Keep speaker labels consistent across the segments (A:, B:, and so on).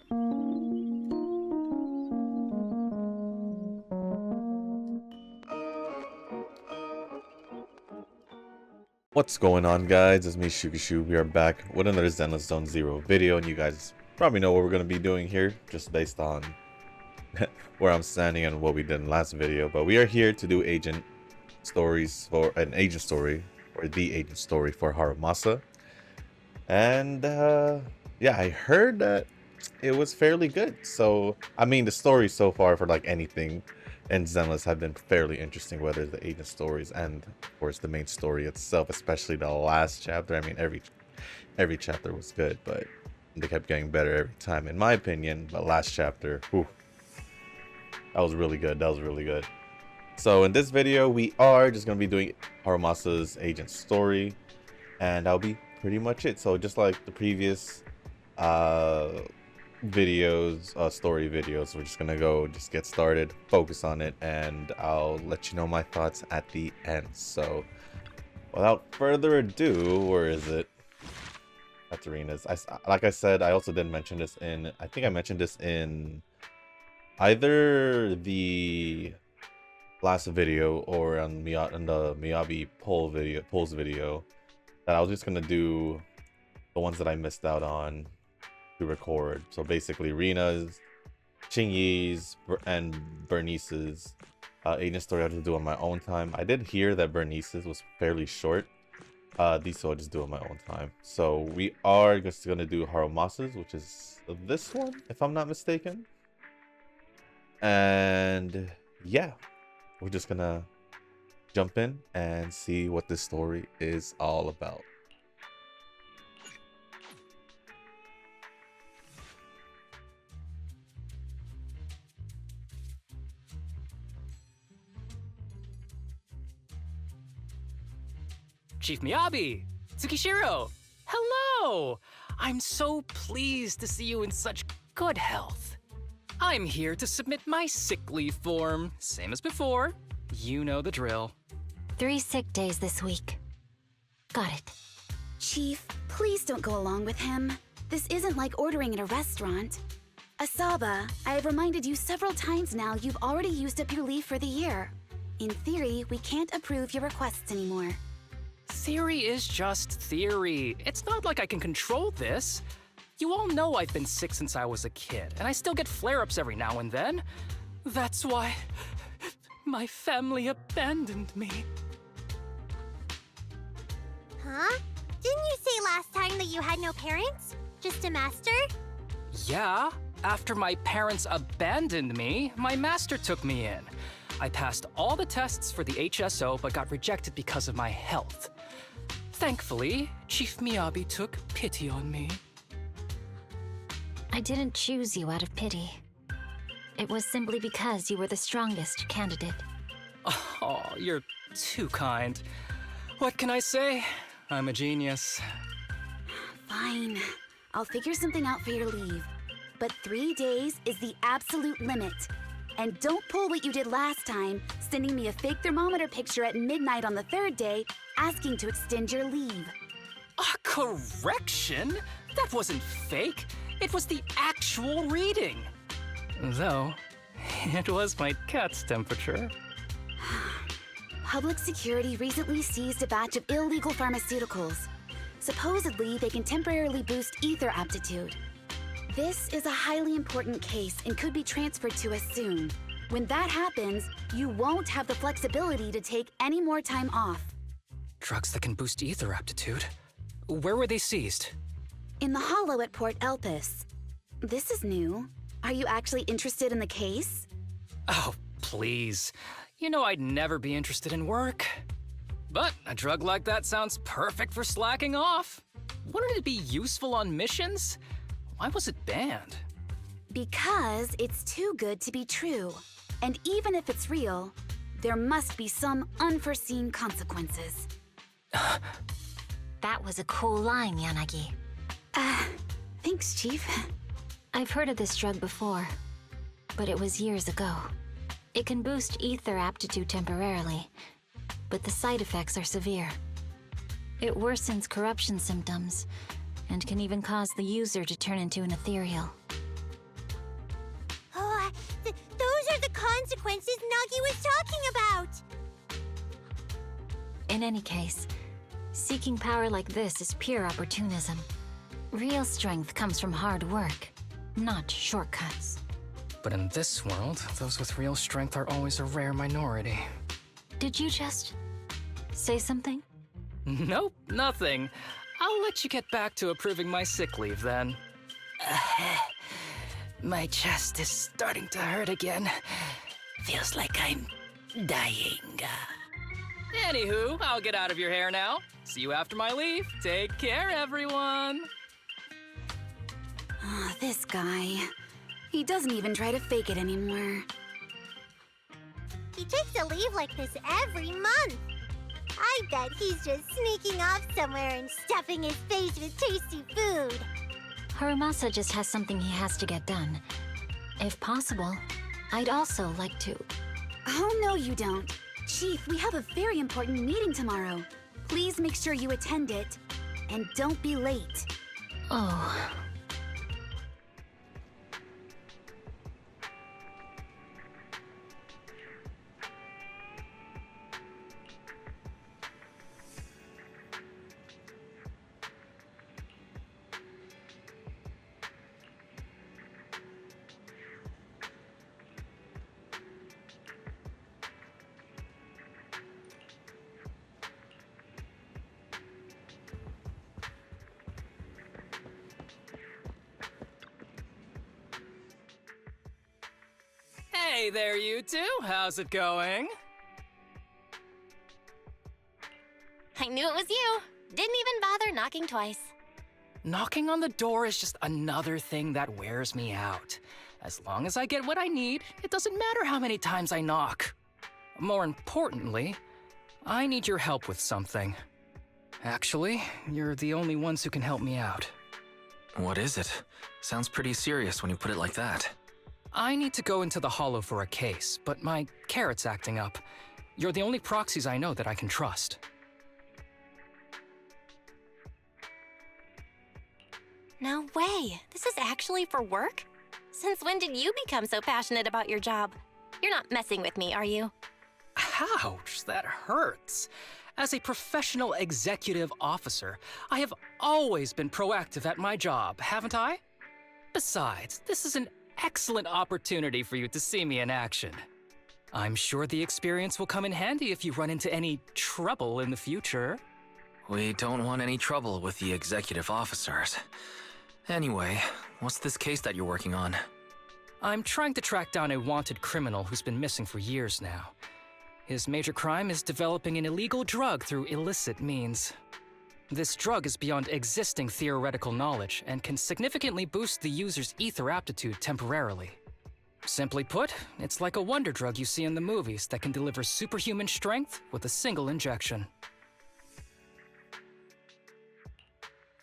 A: What's going on, guys? It's me, Shukishu. We are back with another Zenless Zone Zero video, and you guys probably know what we're going to be doing here, just based on where I'm standing and what we did in the last video. But we are here to do agent stories for an agent story, or the agent story for Harumasa. And yeah, I heard that it was fairly good. So, I mean, the story so far for like anything and Zenless have been fairly interesting, whether it's the agent stories and of course the main story itself, especially the last chapter. I mean, every chapter was good, but they kept getting better every time, in my opinion. But last chapter, whew, that was really good. That was really good. So in this video, we are just going to be doing Harumasa's agent story, and that'll be pretty much it. So just like the previous videos, story videos, we're just gonna just get started, focus on it, and I'll let you know my thoughts at the end. So without further ado, where is it? That's Arenas. Like I said, I also didn't mention this in, I think I mentioned this in either the last video or on the Miyabi polls video, that I was just gonna do the ones that I missed out on to record. So basically Rina's, Qingyi's, and Bernice's agent story I had to do on my own time. I did hear that Bernice's was fairly short. These two I'll just do on my own time. So we are just gonna do Harumasa's, which is this one, if I'm not mistaken. And yeah, we're just gonna jump in and see what this story is all about.
B: Chief Miyabi! Tsukishiro! Hello! I'm so pleased to see you in such good health. I'm here to submit my sick leave form. Same as before. You know the drill.
C: 3 sick days this week. Got it.
D: Chief, please don't go along with him. This isn't like ordering at a restaurant. Asaba, I have reminded you several times now you've already used up your leave for the year. In theory, we can't approve your requests anymore.
B: Theory is just theory. It's not like I can control this. You all know I've been sick since I was a kid, and I still get flare-ups every now and then. That's why my family abandoned me.
E: Huh? Didn't you say last time that you had no parents? Just a master?
B: Yeah, after my parents abandoned me, my master took me in. I passed all the tests for the HSO but got rejected because of my health. Thankfully, Chief Miyabi took pity on me.
C: I didn't choose you out of pity. It was simply because you were the strongest candidate.
B: Oh, you're too kind. What can I say? I'm a genius.
D: Fine. I'll figure something out for your leave. But 3 days is the absolute limit. And don't pull what you did last time, sending me a fake thermometer picture at midnight on the 3rd day, asking to extend your leave.
B: A correction? That wasn't fake. It was the actual reading. Though, it was my cat's temperature.
D: Public security recently seized a batch of illegal pharmaceuticals. Supposedly, they can temporarily boost ether aptitude. This is a highly important case and could be transferred to us soon. When that happens, you won't have the flexibility to take any more time off.
B: Drugs that can boost ether aptitude? Where were they seized?
D: In the hollow at Port Elpis. This is new. Are you actually interested in the case?
B: Oh, please. You know I'd never be interested in work. But a drug like that sounds perfect for slacking off. Wouldn't it be useful on missions? Why was it banned?
D: Because it's too good to be true. And even if it's real, there must be some unforeseen consequences.
C: That was a cool line, Yanagi.
D: Thanks, Chief.
C: I've heard of this drug before, but it was years ago. It can boost ether aptitude temporarily, but the side effects are severe. It worsens corruption symptoms, and can even cause the user to turn into an ethereal.
E: consequences Nagi was talking about!
C: In any case, seeking power like this is pure opportunism. Real strength comes from hard work, not shortcuts.
B: But in this world, those with real strength are always a rare minority.
C: Did you just say something?
B: Nope, nothing. I'll let you get back to approving my sick leave then. My chest is starting to hurt again. Feels like I'm dying. Anywho, I'll get out of your hair now. See you after my leave. Take care, everyone.
D: Oh, this guy. He doesn't even try to fake it anymore.
E: He takes a leave like this every month. I bet he's just sneaking off somewhere and stuffing his face with tasty food.
C: Harumasa just has something he has to get done. If possible, I'd also like to...
D: Oh, no you don't. Chief, we have a very important meeting tomorrow. Please make sure you attend it. And don't be late.
C: Oh...
B: Hey there, you two. How's it going?
F: I knew it was you. Didn't even bother knocking twice.
B: Knocking on the door is just another thing that wears me out. As long as I get what I need, it doesn't matter how many times I knock. More importantly, I need your help with something. Actually, you're the only ones who can help me out.
G: What is it? Sounds pretty serious when you put it like that.
B: I need to go into the Hollow for a case, but my carrot's acting up. You're the only proxies I know that I can trust.
F: No way. This is actually for work? Since when did you become so passionate about your job? You're not messing with me, are you?
B: Ouch, that hurts. As a professional executive officer, I have always been proactive at my job, haven't I? Besides, this is an excellent opportunity for you to see me in action. I'm sure the experience will come in handy if you run into any trouble in the future.
G: We don't want any trouble with the executive officers. Anyway, what's this case that you're working on?
B: I'm trying to track down a wanted criminal who's been missing for years now. His major crime is developing an illegal drug through illicit means. This drug is beyond existing theoretical knowledge and can significantly boost the user's ether aptitude temporarily. Simply put, it's like a wonder drug you see in the movies that can deliver superhuman strength with a single injection.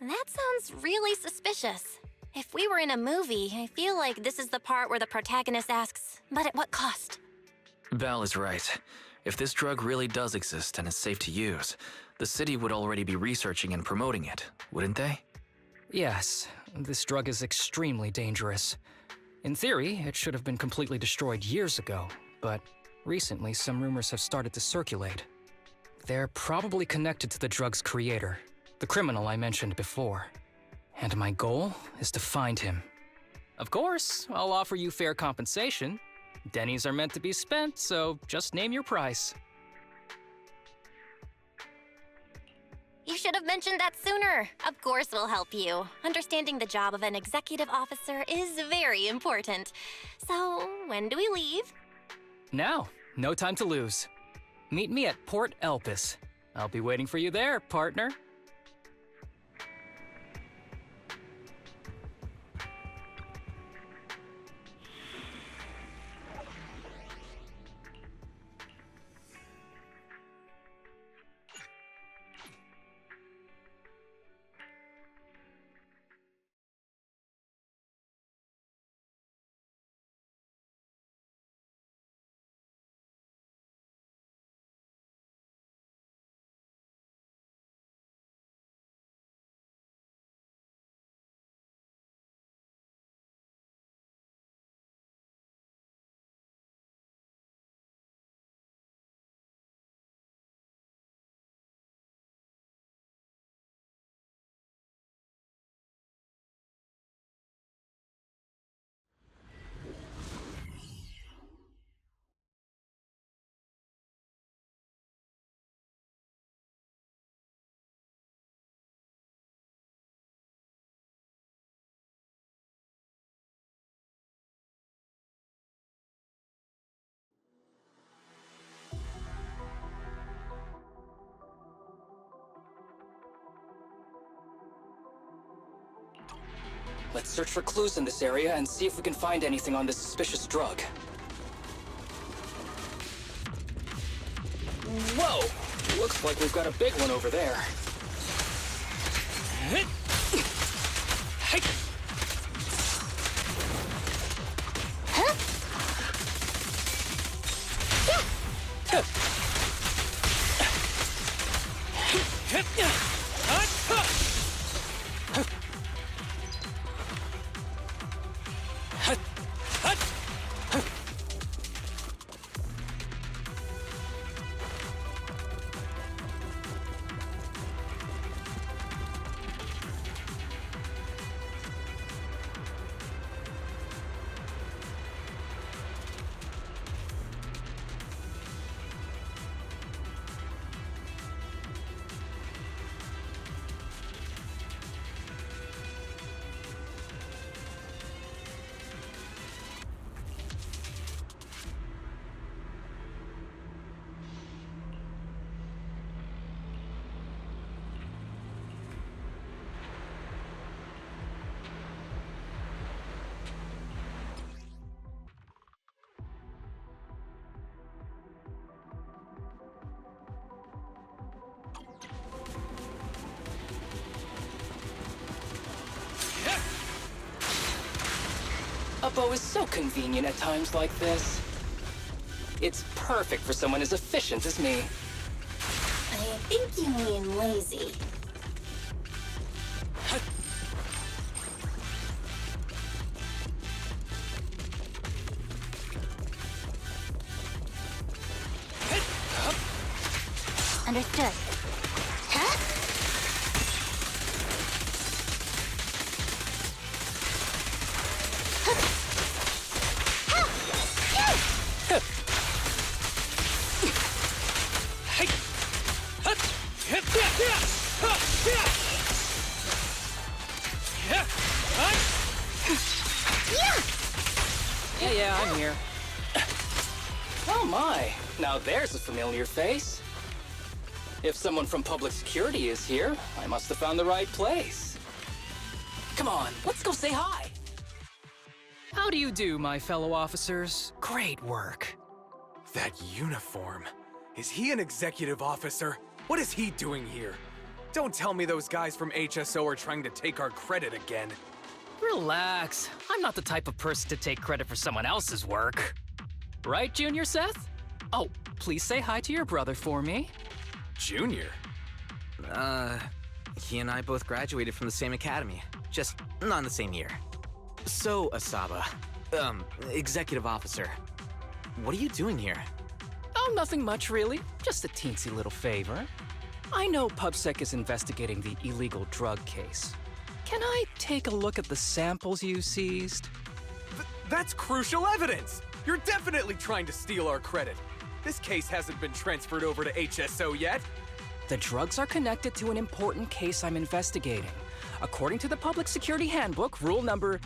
F: That sounds really suspicious. If we were in a movie, I feel like this is the part where the protagonist asks, but at what cost?
G: Bal is right. If this drug really does exist and is safe to use, the city would already be researching and promoting it, wouldn't they?
B: Yes, this drug is extremely dangerous. In theory, it should have been completely destroyed years ago, but recently some rumors have started to circulate. They're probably connected to the drug's creator, the criminal I mentioned before. And my goal is to find him. Of course, I'll offer you fair compensation. Dennies are meant to be spent, so just name your price.
F: You should have mentioned that sooner. Of course we'll help you. Understanding the job of an executive officer is very important. So, when do we leave?
B: Now, no time to lose. Meet me at Port Elpis. I'll be waiting for you there, partner. Let's search for clues in this area and see if we can find anything on this suspicious drug. Whoa! Looks like we've got a big one over there. A bow is so convenient at times like this. It's perfect for someone as efficient as me.
E: I think you mean lazy. Understood. Huh?
B: Yeah, I'm here. Oh my, now there's a familiar face. If someone from public security is here, I must have found the right place. Come on, let's go say hi. How do you do, my fellow officers? Great work.
H: That uniform. Is he an executive officer? What is he doing here? Don't tell me those guys from HSO are trying to take our credit again.
B: Relax. I'm not the type of person to take credit for someone else's work. Right, Junior Seth? Oh, please say hi to your brother for me.
H: Junior?
I: He and I both graduated from the same academy, just not in the same year. So, Asaba, executive officer, what are you doing here?
B: Oh, nothing much really. Just a teensy little favor. I know PubSec is investigating the illegal drug case. Can I take a look at the samples you seized?
H: That's crucial evidence! You're definitely trying to steal our credit. This case hasn't been transferred over to HSO yet.
B: The drugs are connected to an important case I'm investigating. According to the Public Security Handbook, rule number...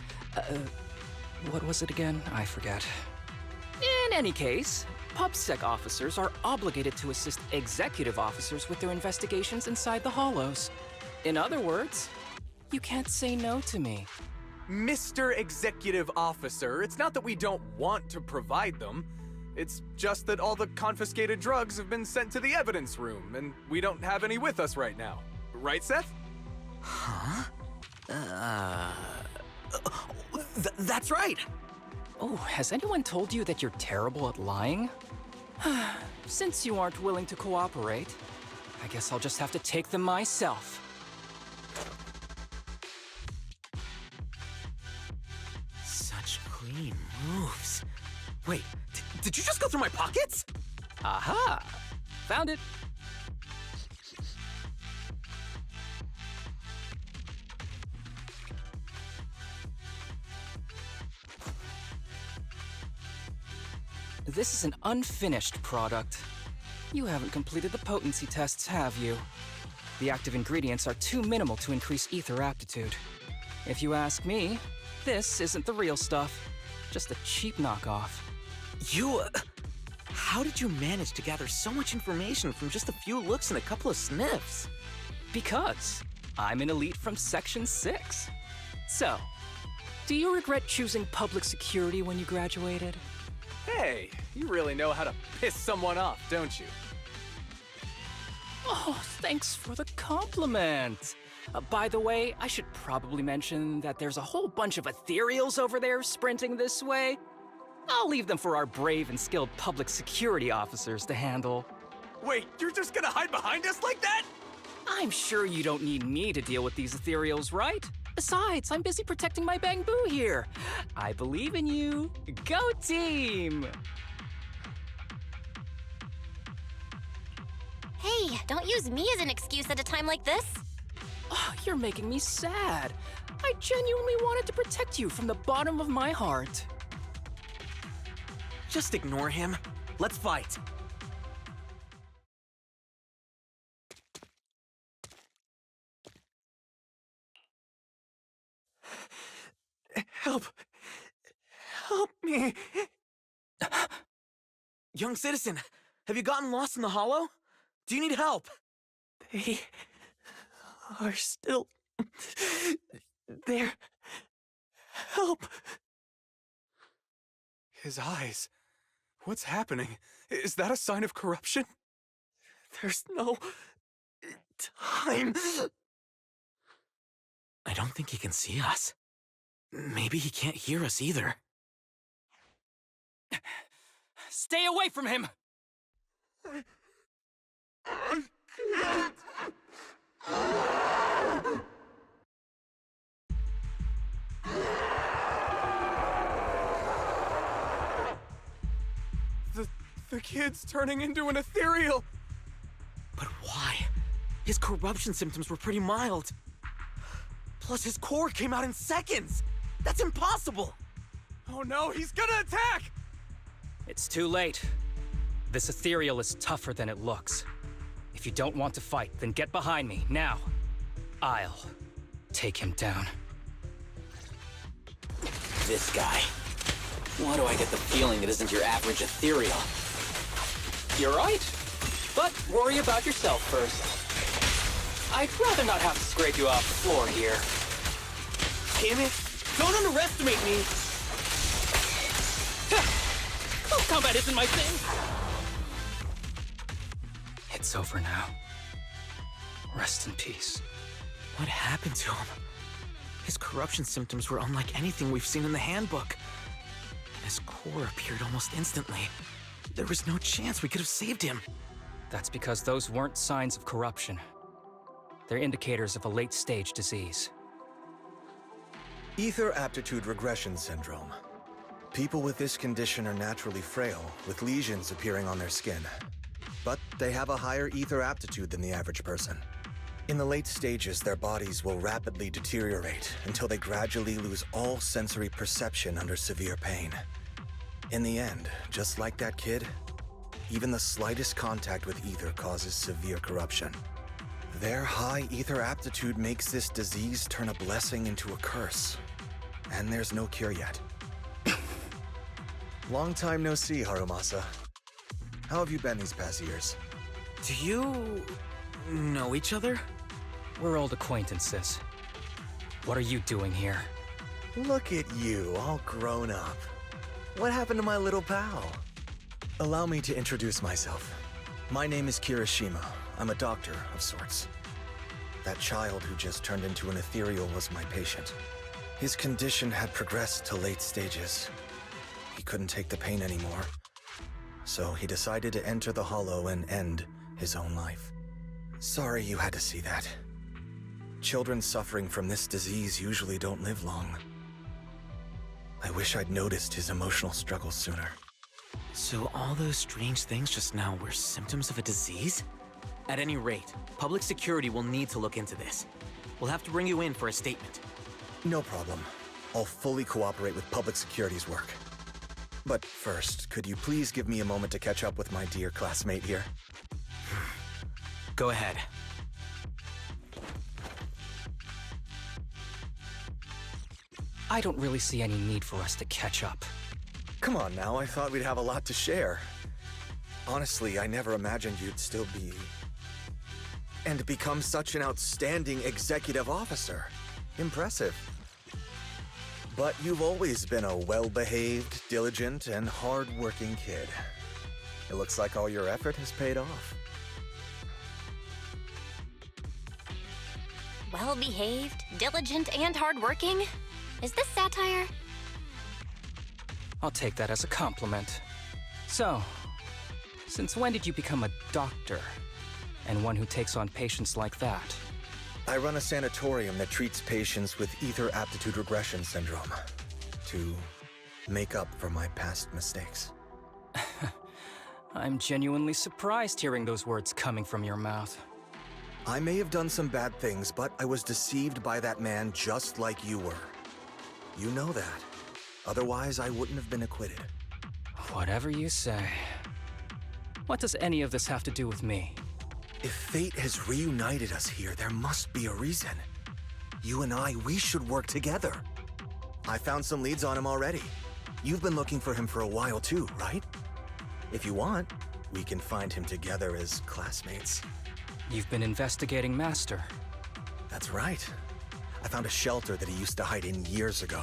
B: what was it again? I forget. In any case, PubSec officers are obligated to assist executive officers with their investigations inside the Hollows. In other words, you can't say no to me.
H: Mr. Executive Officer, it's not that we don't want to provide them. It's just that all the confiscated drugs have been sent to the evidence room, and we don't have any with us right now. Right, Seth?
I: Huh? That's right!
B: Oh, has anyone told you that you're terrible at lying? Since you aren't willing to cooperate, I guess I'll just have to take them myself.
I: Such clean moves. Wait, did you just go through my pockets?
B: Aha! Found it! This is an unfinished product. You haven't completed the potency tests, have you? The active ingredients are too minimal to increase ether aptitude. If you ask me, this isn't the real stuff, just a cheap knockoff.
I: How did you manage to gather so much information from just a few looks and a couple of sniffs?
B: Because I'm an elite from Section 6. So, Do you regret choosing public security when you graduated?
H: Hey, you really know how to piss someone off, don't you?
B: Oh, thanks for the compliment. By the way, I should probably mention that there's a whole bunch of ethereals over there sprinting this way. I'll leave them for our brave and skilled public security officers to handle.
H: Wait, you're just gonna hide behind us like that?
B: I'm sure you don't need me to deal with these ethereals, right? Besides, I'm busy protecting my bamboo here. I believe in you. Go team!
F: Hey, don't use me as an excuse at a time like this.
B: Oh, you're making me sad. I genuinely wanted to protect you from the bottom of my heart.
I: Just ignore him. Let's fight. Help! Help me! Young citizen, have you gotten lost in the hollow? Do you need help? They are still there. Help!
H: His eyes. What's happening? Is that a sign of corruption?
I: There's no time. I don't think he can see us. Maybe he can't hear us either.
B: Stay away from him!
H: The kid's turning into an ethereal!
I: But why? His corruption symptoms were pretty mild. Plus his core came out in seconds! That's impossible!
H: Oh no, he's gonna attack!
B: It's too late. This ethereal is tougher than it looks. If you don't want to fight, then get behind me, now. I'll take him down.
I: This guy. Why do I get the feeling it isn't your average ethereal?
B: You're right. But worry about yourself first. I'd rather not have to scrape you off the floor here.
I: Damn it! Don't underestimate me!
B: Close combat isn't my thing! It's over now. Rest in peace.
I: What happened to him? His corruption symptoms were unlike anything we've seen in the handbook. And his core appeared almost instantly. There was no chance we could have saved him.
B: That's because those weren't signs of corruption. They're indicators of a late-stage disease.
J: Ether aptitude regression syndrome. People with this condition are naturally frail, with lesions appearing on their skin. But they have a higher ether aptitude than the average person. In the late stages, their bodies will rapidly deteriorate until they gradually lose all sensory perception under severe pain. In the end, just like that kid, even the slightest contact with ether causes severe corruption. Their high ether aptitude makes this disease turn a blessing into a curse. And there's no cure yet. Long time no see, Harumasa. How have you been these past years?
I: Do you know each other?
B: We're old acquaintances. What are you doing here?
J: Look at you, all grown up. What happened to my little pal? Allow me to introduce myself. My name is Kirishima. I'm a doctor of sorts. That child who just turned into an ethereal was my patient. His condition had progressed to late stages. He couldn't take the pain anymore. So he decided to enter the Hollow and end his own life. Sorry you had to see that. Children suffering from this disease usually don't live long. I wish I'd noticed his emotional struggles sooner.
I: So all those strange things just now were symptoms of a disease? At any rate, public security will need to look into this. We'll have to bring you in for a statement.
J: No problem. I'll fully cooperate with public security's work. But first, could you please give me a moment to catch up with my dear classmate here?
I: Go ahead.
B: I don't really see any need for us to catch up.
J: Come on now, I thought we'd have a lot to share. Honestly, I never imagined you'd still be... and become such an outstanding executive officer. Impressive. But you've always been a well-behaved, diligent, and hard-working kid. It looks like all your effort has paid off.
F: Well-behaved, diligent, and hardworking? Is this satire?
B: I'll take that as a compliment. So, since when did you become a doctor? And one who takes on patients like that?
J: I run a sanatorium that treats patients with ether aptitude regression syndrome to make up for my past mistakes.
B: I'm genuinely surprised hearing those words coming from your mouth.
J: I may have done some bad things, but I was deceived by that man just like you were. You know that. Otherwise, I wouldn't have been acquitted.
B: Whatever you say. What does any of this have to do with me?
J: If fate has reunited us here, there must be a reason. You and I, we should work together. I found some leads on him already. You've been looking for him for a while too, right? If you want, we can find him together as classmates.
B: You've been investigating Master.
J: That's right. I found a shelter that he used to hide in years ago.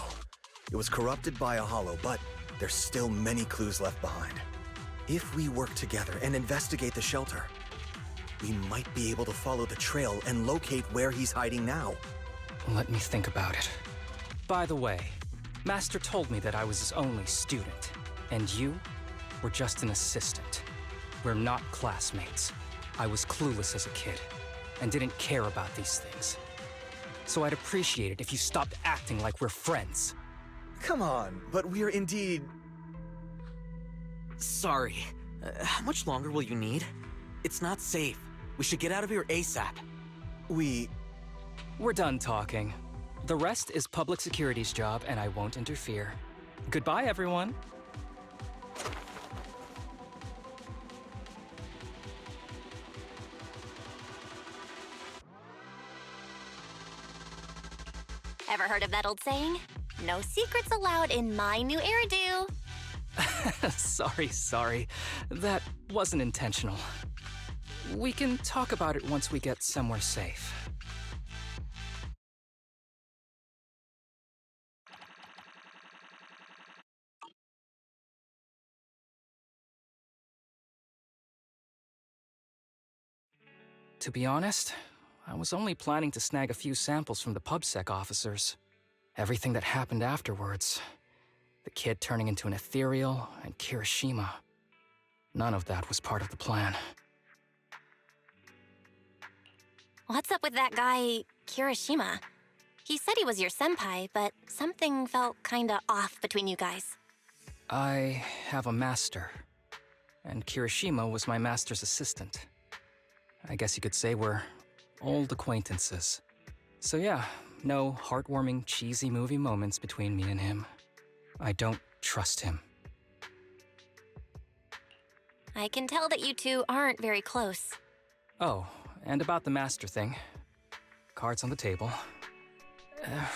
J: It was corrupted by a hollow, but there's still many clues left behind. If we work together and investigate the shelter, we might be able to follow the trail and locate where he's hiding now.
B: Let me think about it. By the way, Master told me that I was his only student, and you were just an assistant. We're not classmates. I was clueless as a kid, and didn't care about these things. So I'd appreciate it if you stopped acting like we're friends.
J: Come on, but we're indeed...
I: Sorry. How much longer will you need? It's not safe. We should get out of here ASAP.
B: We're done talking. The rest is public security's job, and I won't interfere. Goodbye, everyone.
F: Ever heard of that old saying? No secrets allowed in my new Eridu.
B: Sorry. That wasn't intentional. We can talk about it once we get somewhere safe. To be honest, I was only planning to snag a few samples from the PubSec officers. Everything that happened afterwards. The kid turning into an ethereal, and Kirishima. None of that was part of the plan.
F: What's up with that guy, Kirishima? He said he was your senpai, but something felt kinda off between you guys.
B: I have a master, and Kirishima was my master's assistant. I guess you could say we're old acquaintances. So yeah, no heartwarming, cheesy movie moments between me and him. I don't trust him.
F: I can tell that you two aren't very close.
B: Oh, and about the master thing. Cards on the table.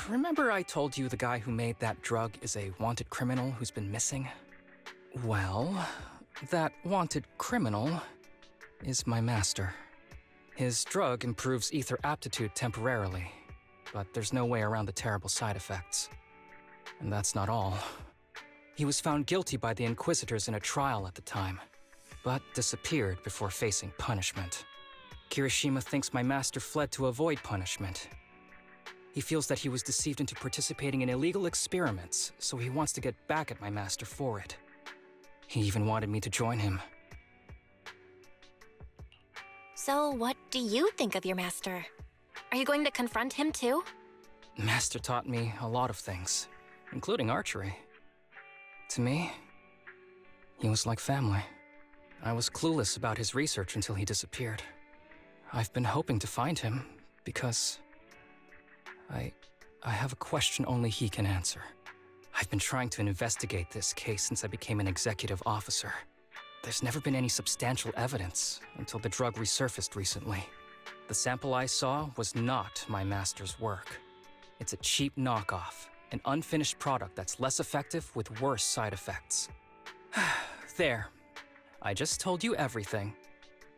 B: Remember I told you the guy who made that drug is a wanted criminal who's been missing? Well, that wanted criminal is my master. His drug improves ether aptitude temporarily, but there's no way around the terrible side effects. And that's not all. He was found guilty by the Inquisitors in a trial at the time, but disappeared before facing punishment. Kirishima thinks my master fled to avoid punishment. He feels that he was deceived into participating in illegal experiments, so he wants to get back at my master for it. He even wanted me to join him.
F: So what do you think of your master? Are you going to confront him too?
B: Master taught me a lot of things, including archery. To me, he was like family. I was clueless about his research until he disappeared. I've been hoping to find him because I have a question only he can answer. I've been trying to investigate this case since I became an executive officer. There's never been any substantial evidence until the drug resurfaced recently. The sample I saw was not my master's work. It's a cheap knockoff, an unfinished product that's less effective with worse side effects. There. I just told you everything.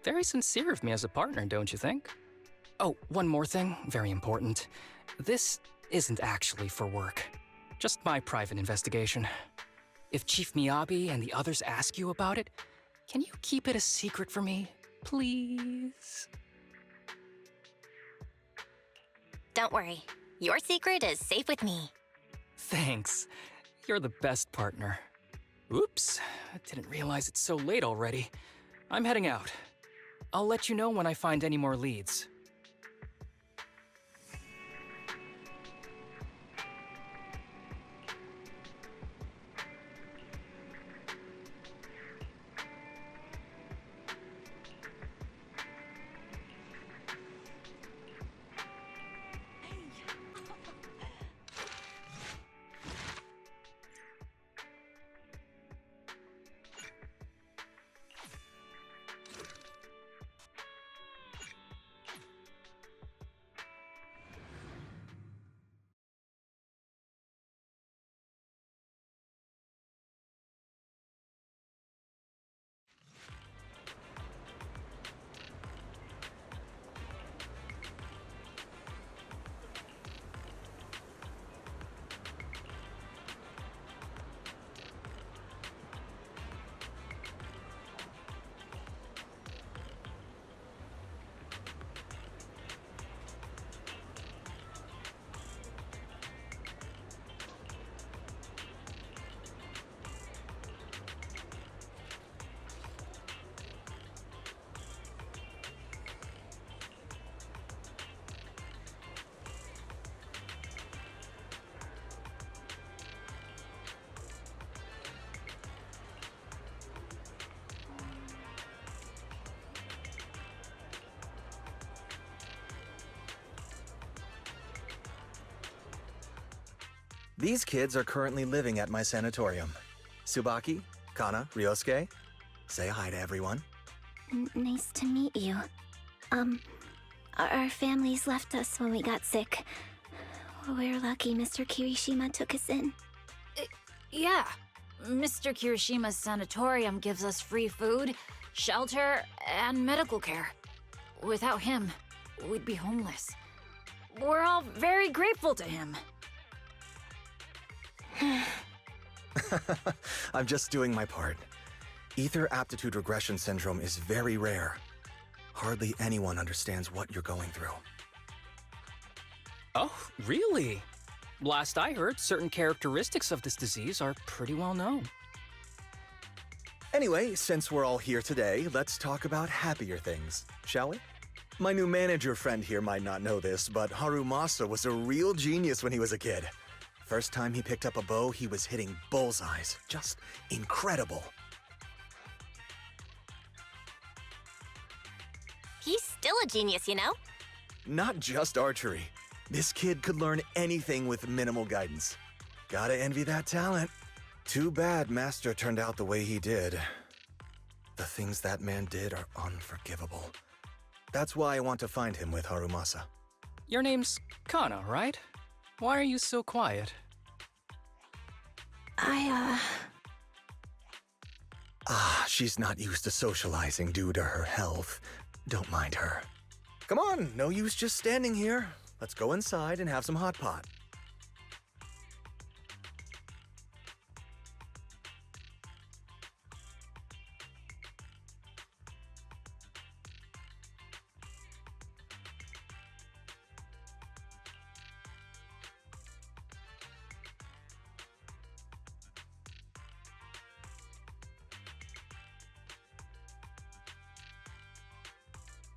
B: Very sincere of me as a partner, don't you think? Oh, one more thing, very important. This isn't actually for work. Just my private investigation. If Chief Miyabi and the others ask you about it, can you keep it a secret for me, please?
F: Don't worry. Your secret is safe with me.
B: Thanks. You're the best partner. Oops, I didn't realize it's so late already. I'm heading out. I'll let you know when I find any more leads.
J: These kids are currently living at my sanatorium. Tsubaki, Kana, Ryosuke, say hi to everyone.
E: Nice to meet you. Our families left us when we got sick. We're lucky Mr. Kirishima took us in.
K: Yeah. Mr. Kirishima's sanatorium gives us free food, shelter, and medical care. Without him, we'd be homeless. We're all very grateful to him.
J: I'm just doing my part. Ether aptitude regression syndrome is very rare. Hardly anyone understands what you're going through.
B: Oh, really? Last I heard, certain characteristics of this disease are pretty well known.
J: Anyway, since we're all here today, let's talk about happier things, shall we? My new manager friend here might not know this, but Harumasa was a real genius when he was a kid. First time he picked up a bow, he was hitting bullseyes. Just incredible.
F: He's still a genius, you know?
J: Not just archery. This kid could learn anything with minimal guidance. Gotta envy that talent. Too bad Master turned out the way he did. The things that man did are unforgivable. That's why I want to find him with Harumasa.
B: Your name's Kana, right? Why are you so quiet?
J: She's not used to socializing due to her health. Don't mind her. Come on, no use just standing here. Let's go inside and have some hot pot.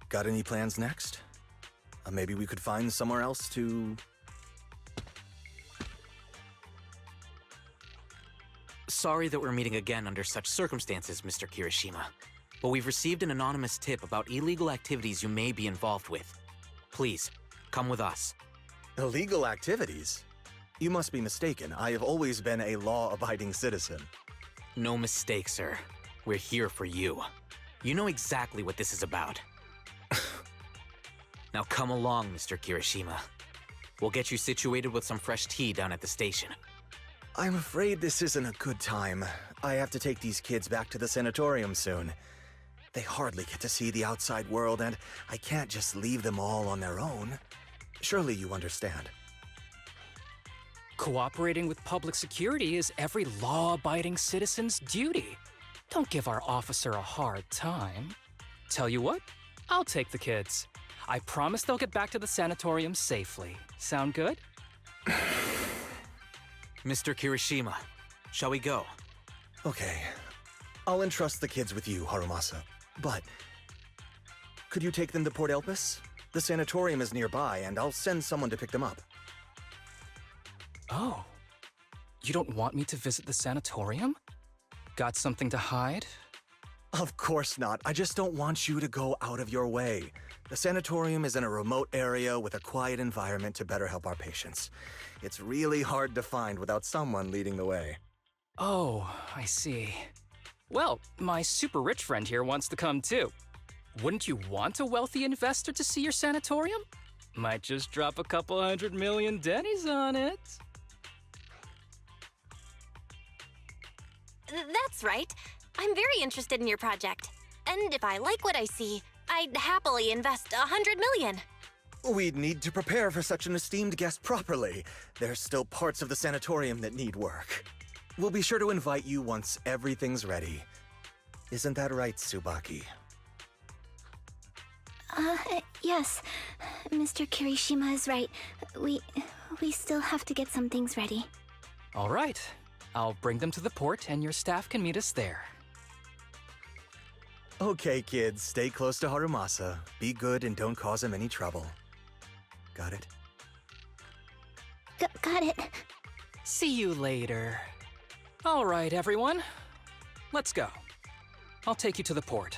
J: Got any plans next? Maybe we could find somewhere else to...
I: Sorry that we're meeting again under such circumstances, Mr. Kirishima. But we've received an anonymous tip about illegal activities you may be involved with. Please, come with us.
J: Illegal activities? You must be mistaken. I have always been a law-abiding citizen.
I: No mistake, sir. We're here for you. You know exactly what this is about. Now come along, Mr. Kirishima. We'll get you situated with some fresh tea down at the station.
J: I'm afraid this isn't a good time. I have to take these kids back to the sanatorium soon. They hardly get to see the outside world, and I can't just leave them all on their own. Surely you understand.
B: Cooperating with public security is every law-abiding citizen's duty. Don't give our officer a hard time. Tell you what, I'll take the kids. I promise they'll get back to the sanatorium safely. Sound good?
I: Mr. Kirishima, shall we go?
J: Okay. I'll entrust the kids with you, Harumasa. But could you take them to Port Elpis? The sanatorium is nearby, and I'll send someone to pick them up.
B: Oh. You don't want me to visit the sanatorium? Got something to hide?
J: Of course not. I just don't want you to go out of your way. The sanatorium is in a remote area with a quiet environment to better help our patients. It's really hard to find without someone leading the way.
B: Oh, I see. Well, my super rich friend here wants to come too. Wouldn't you want a wealthy investor to see your sanatorium? Might just drop a couple $100 million dennies on it.
F: That's right. I'm very interested in your project. And if I like what I see, I'd happily invest $100 million.
J: We'd need to prepare for such an esteemed guest properly. There's still parts of the sanatorium that need work. We'll be sure to invite you once everything's ready. Isn't that right, Tsubaki?
E: Yes. Mr. Kirishima is right. We still have to get some things ready.
B: All right. I'll bring them to the port and your staff can meet us there.
J: Okay, kids, stay close to Harumasa. Be good and don't cause him any trouble. Got it?
E: Got it.
B: See you later. All right, everyone. Let's go. I'll take you to the port.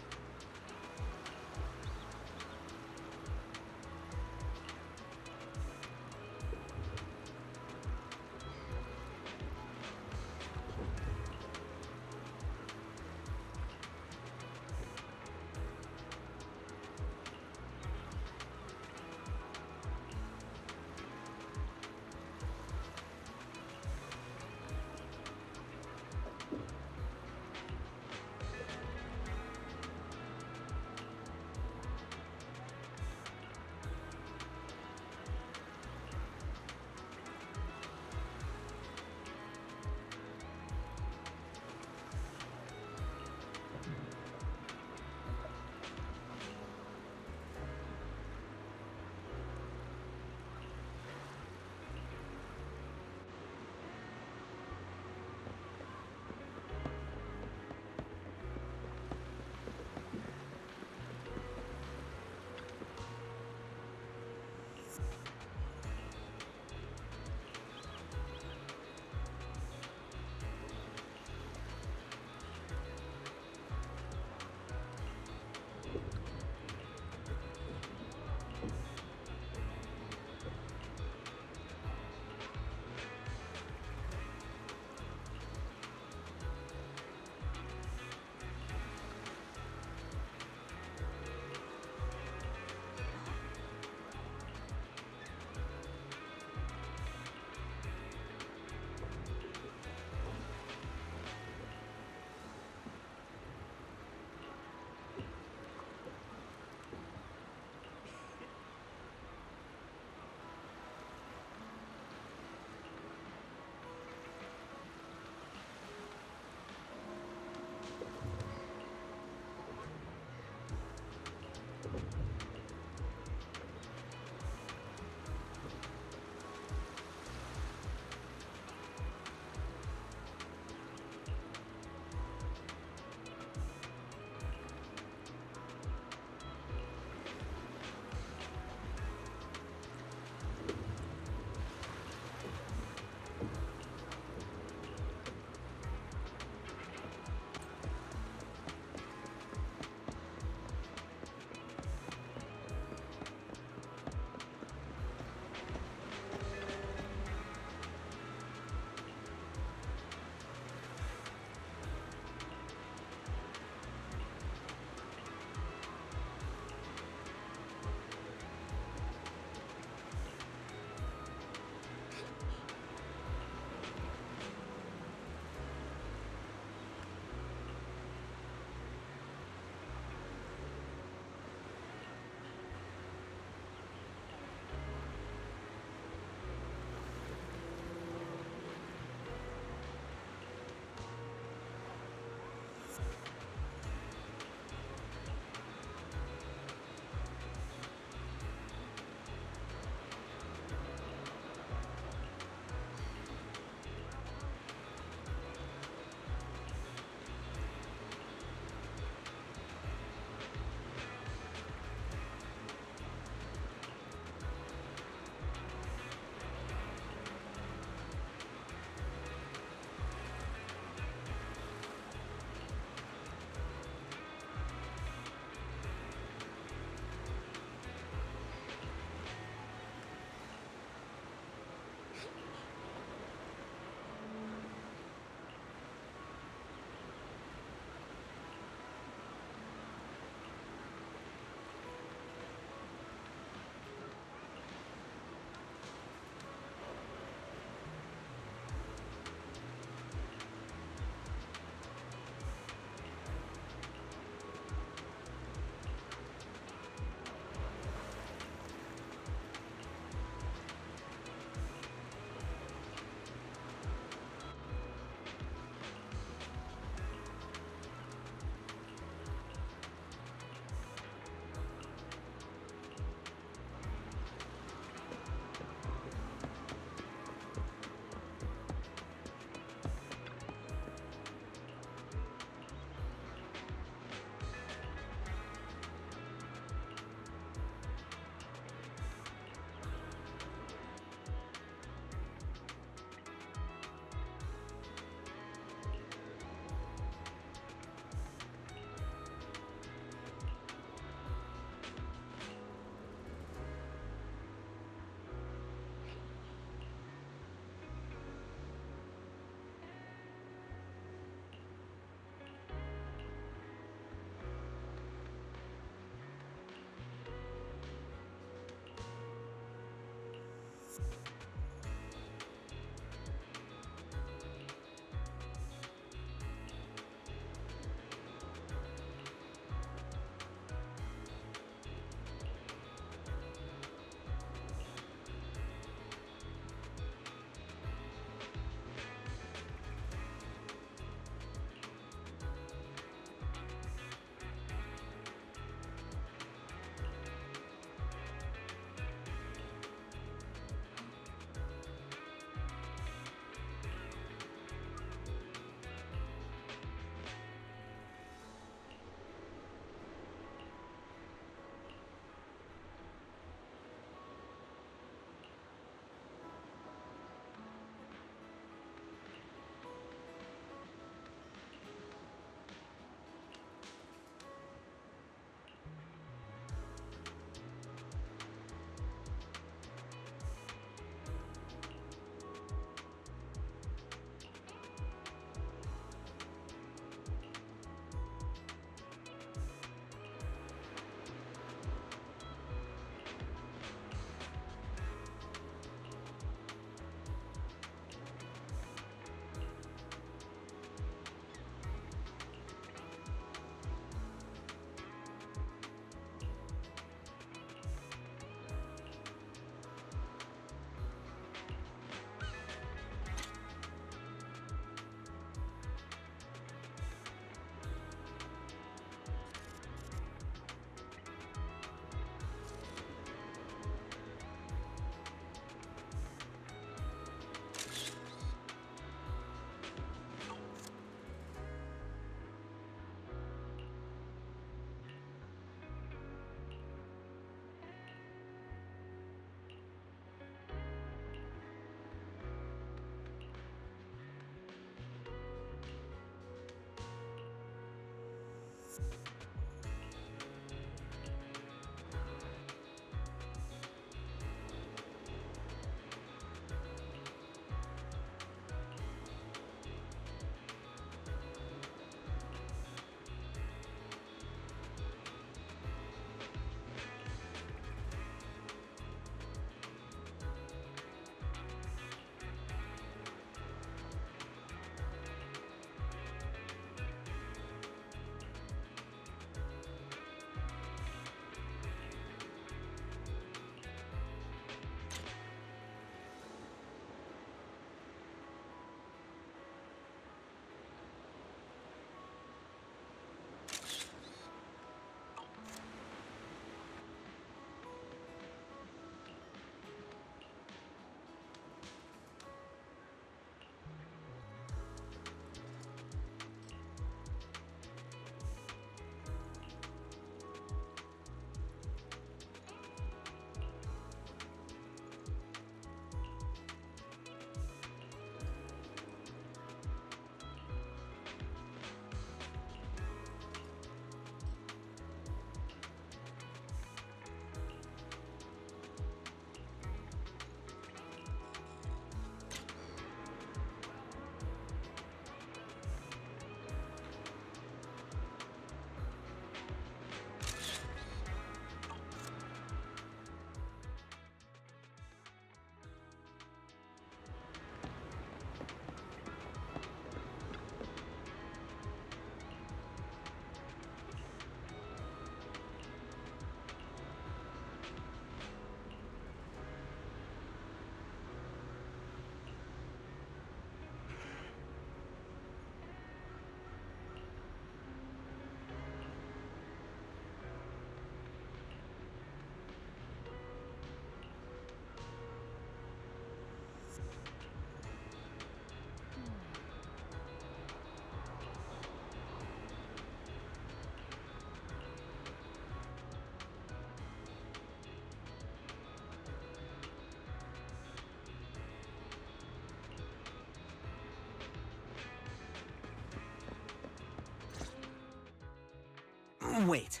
I: Wait,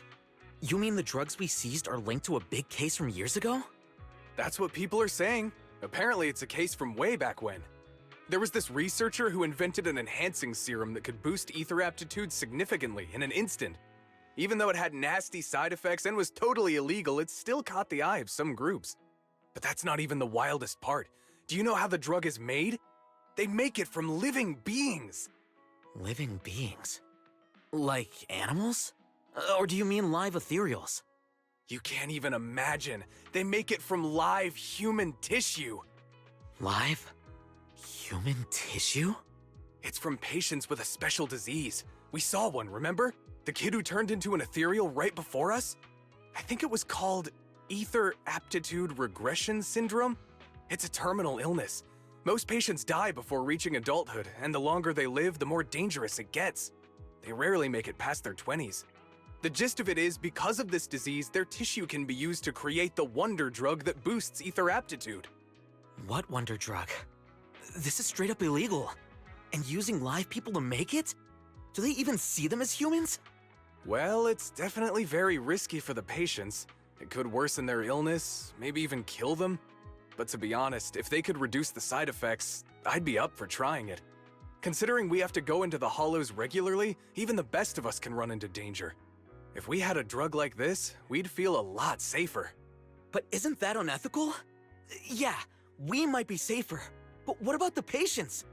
I: you mean the drugs we seized are linked to a big case from years ago?
H: That's what people are saying. Apparently it's a case from way back when. There was this researcher who invented an enhancing serum that could boost ether aptitude significantly in an instant. Even though it had nasty side effects and was totally illegal, it still caught the eye of some groups. But that's not even the wildest part. Do you know how the drug is made? They make it from living beings.
I: Living beings? Like animals? Or do you mean live ethereals?
H: You can't even imagine. They make it from live human tissue.
I: Live? Human tissue?
H: It's from patients with a special disease. We saw one, remember? The kid who turned into an ethereal right before us? I think it was called ether aptitude regression syndrome. It's a terminal illness. Most patients die before reaching adulthood, and the longer they live, the more dangerous it gets. They rarely make it past their 20s. The gist of it is, because of this disease, their tissue can be used to create the wonder drug that boosts ether aptitude.
I: What wonder drug? This is straight up illegal. And using live people to make it? Do they even see them as humans?
H: Well, it's definitely very risky for the patients. It could worsen their illness, maybe even kill them. But to be honest, if they could reduce the side effects, I'd be up for trying it. Considering we have to go into the hollows regularly, even the best of us can run into danger. If we had a drug like this, we'd feel a lot safer.
I: But isn't that unethical? Yeah, we might be safer, but what about the patients?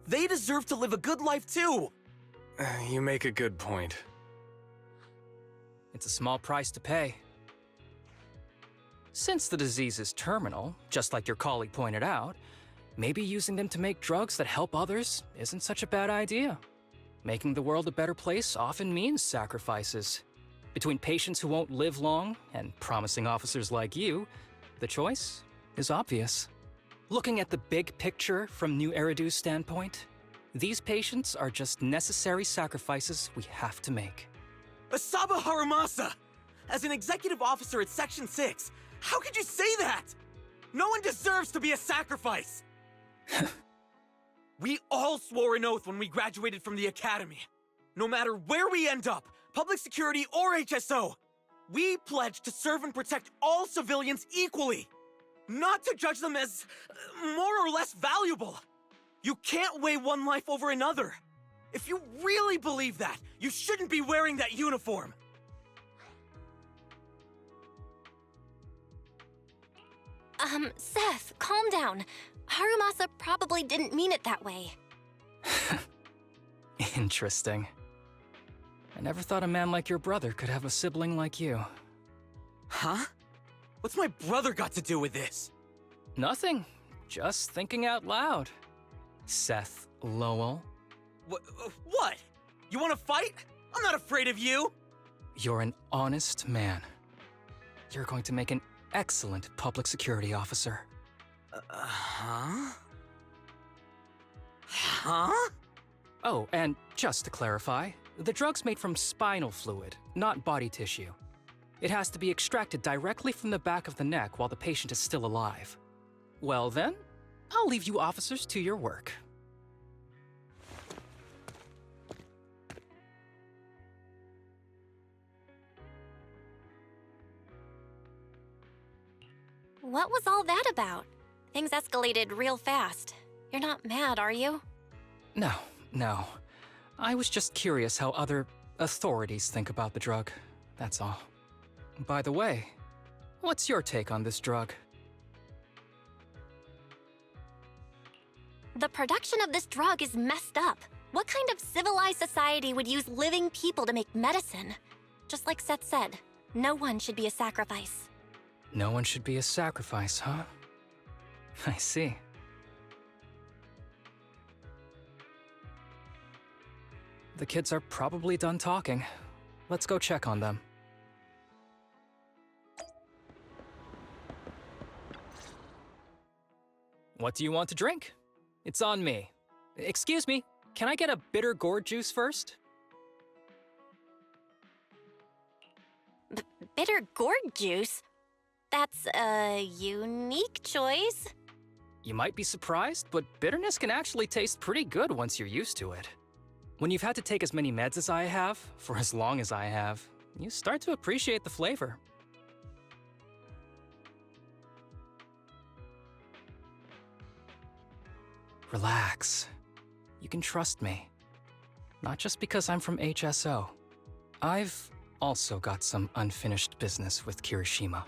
I: They deserve to live a good life too!
H: You make a good point.
B: It's a small price to pay. Since the disease is terminal, just like your colleague pointed out, maybe using them to make drugs that help others isn't such a bad idea. Making the world a better place often means sacrifices. Between patients who won't live long and promising officers like you, the choice is obvious. Looking at the big picture from New Eridu's standpoint, these patients are just necessary sacrifices we have to make.
I: Asaba Harumasa! As an executive officer at Section 6, how could you say that? No one deserves to be a sacrifice! We all swore an oath when we graduated from the academy. No matter where we end up, public security or HSO. We pledge to serve and protect all civilians equally, not to judge them as more or less valuable. You can't weigh one life over another. If you really believe that, you shouldn't be wearing that uniform.
F: Seth, calm down. Harumasa probably didn't mean it that way.
B: Interesting. I never thought a man like your brother could have a sibling like you.
I: Huh? What's my brother got to do with this?
B: Nothing. Just thinking out loud. Seth Lowell.
I: What? You want to fight? I'm not afraid of you!
B: You're an honest man. You're going to make an excellent public security officer.
I: Huh? Huh?
B: Oh, and just to clarify, the drug's made from spinal fluid, not body tissue. It has to be extracted directly from the back of the neck while the patient is still alive. Well then, I'll leave you officers to your work.
F: What was all that about? Things escalated real fast. You're not mad, are you?
B: No. I was just curious how other authorities think about the drug, that's all. By the way, what's your take on this drug?
F: The production of this drug is messed up. What kind of civilized society would use living people to make medicine? Just like Seth said, no one should be a sacrifice.
B: No one should be a sacrifice, huh? I see. The kids are probably done talking. Let's go check on them. What do you want to drink? It's on me. Excuse me, can I get a bitter gourd juice first?
F: Bitter gourd juice? That's a unique choice.
B: You might be surprised, but bitterness can actually taste pretty good once you're used to it. When you've had to take as many meds as I have, for as long as I have, you start to appreciate the flavor. Relax. You can trust me. Not just because I'm from HSO. I've also got some unfinished business with Kirishima.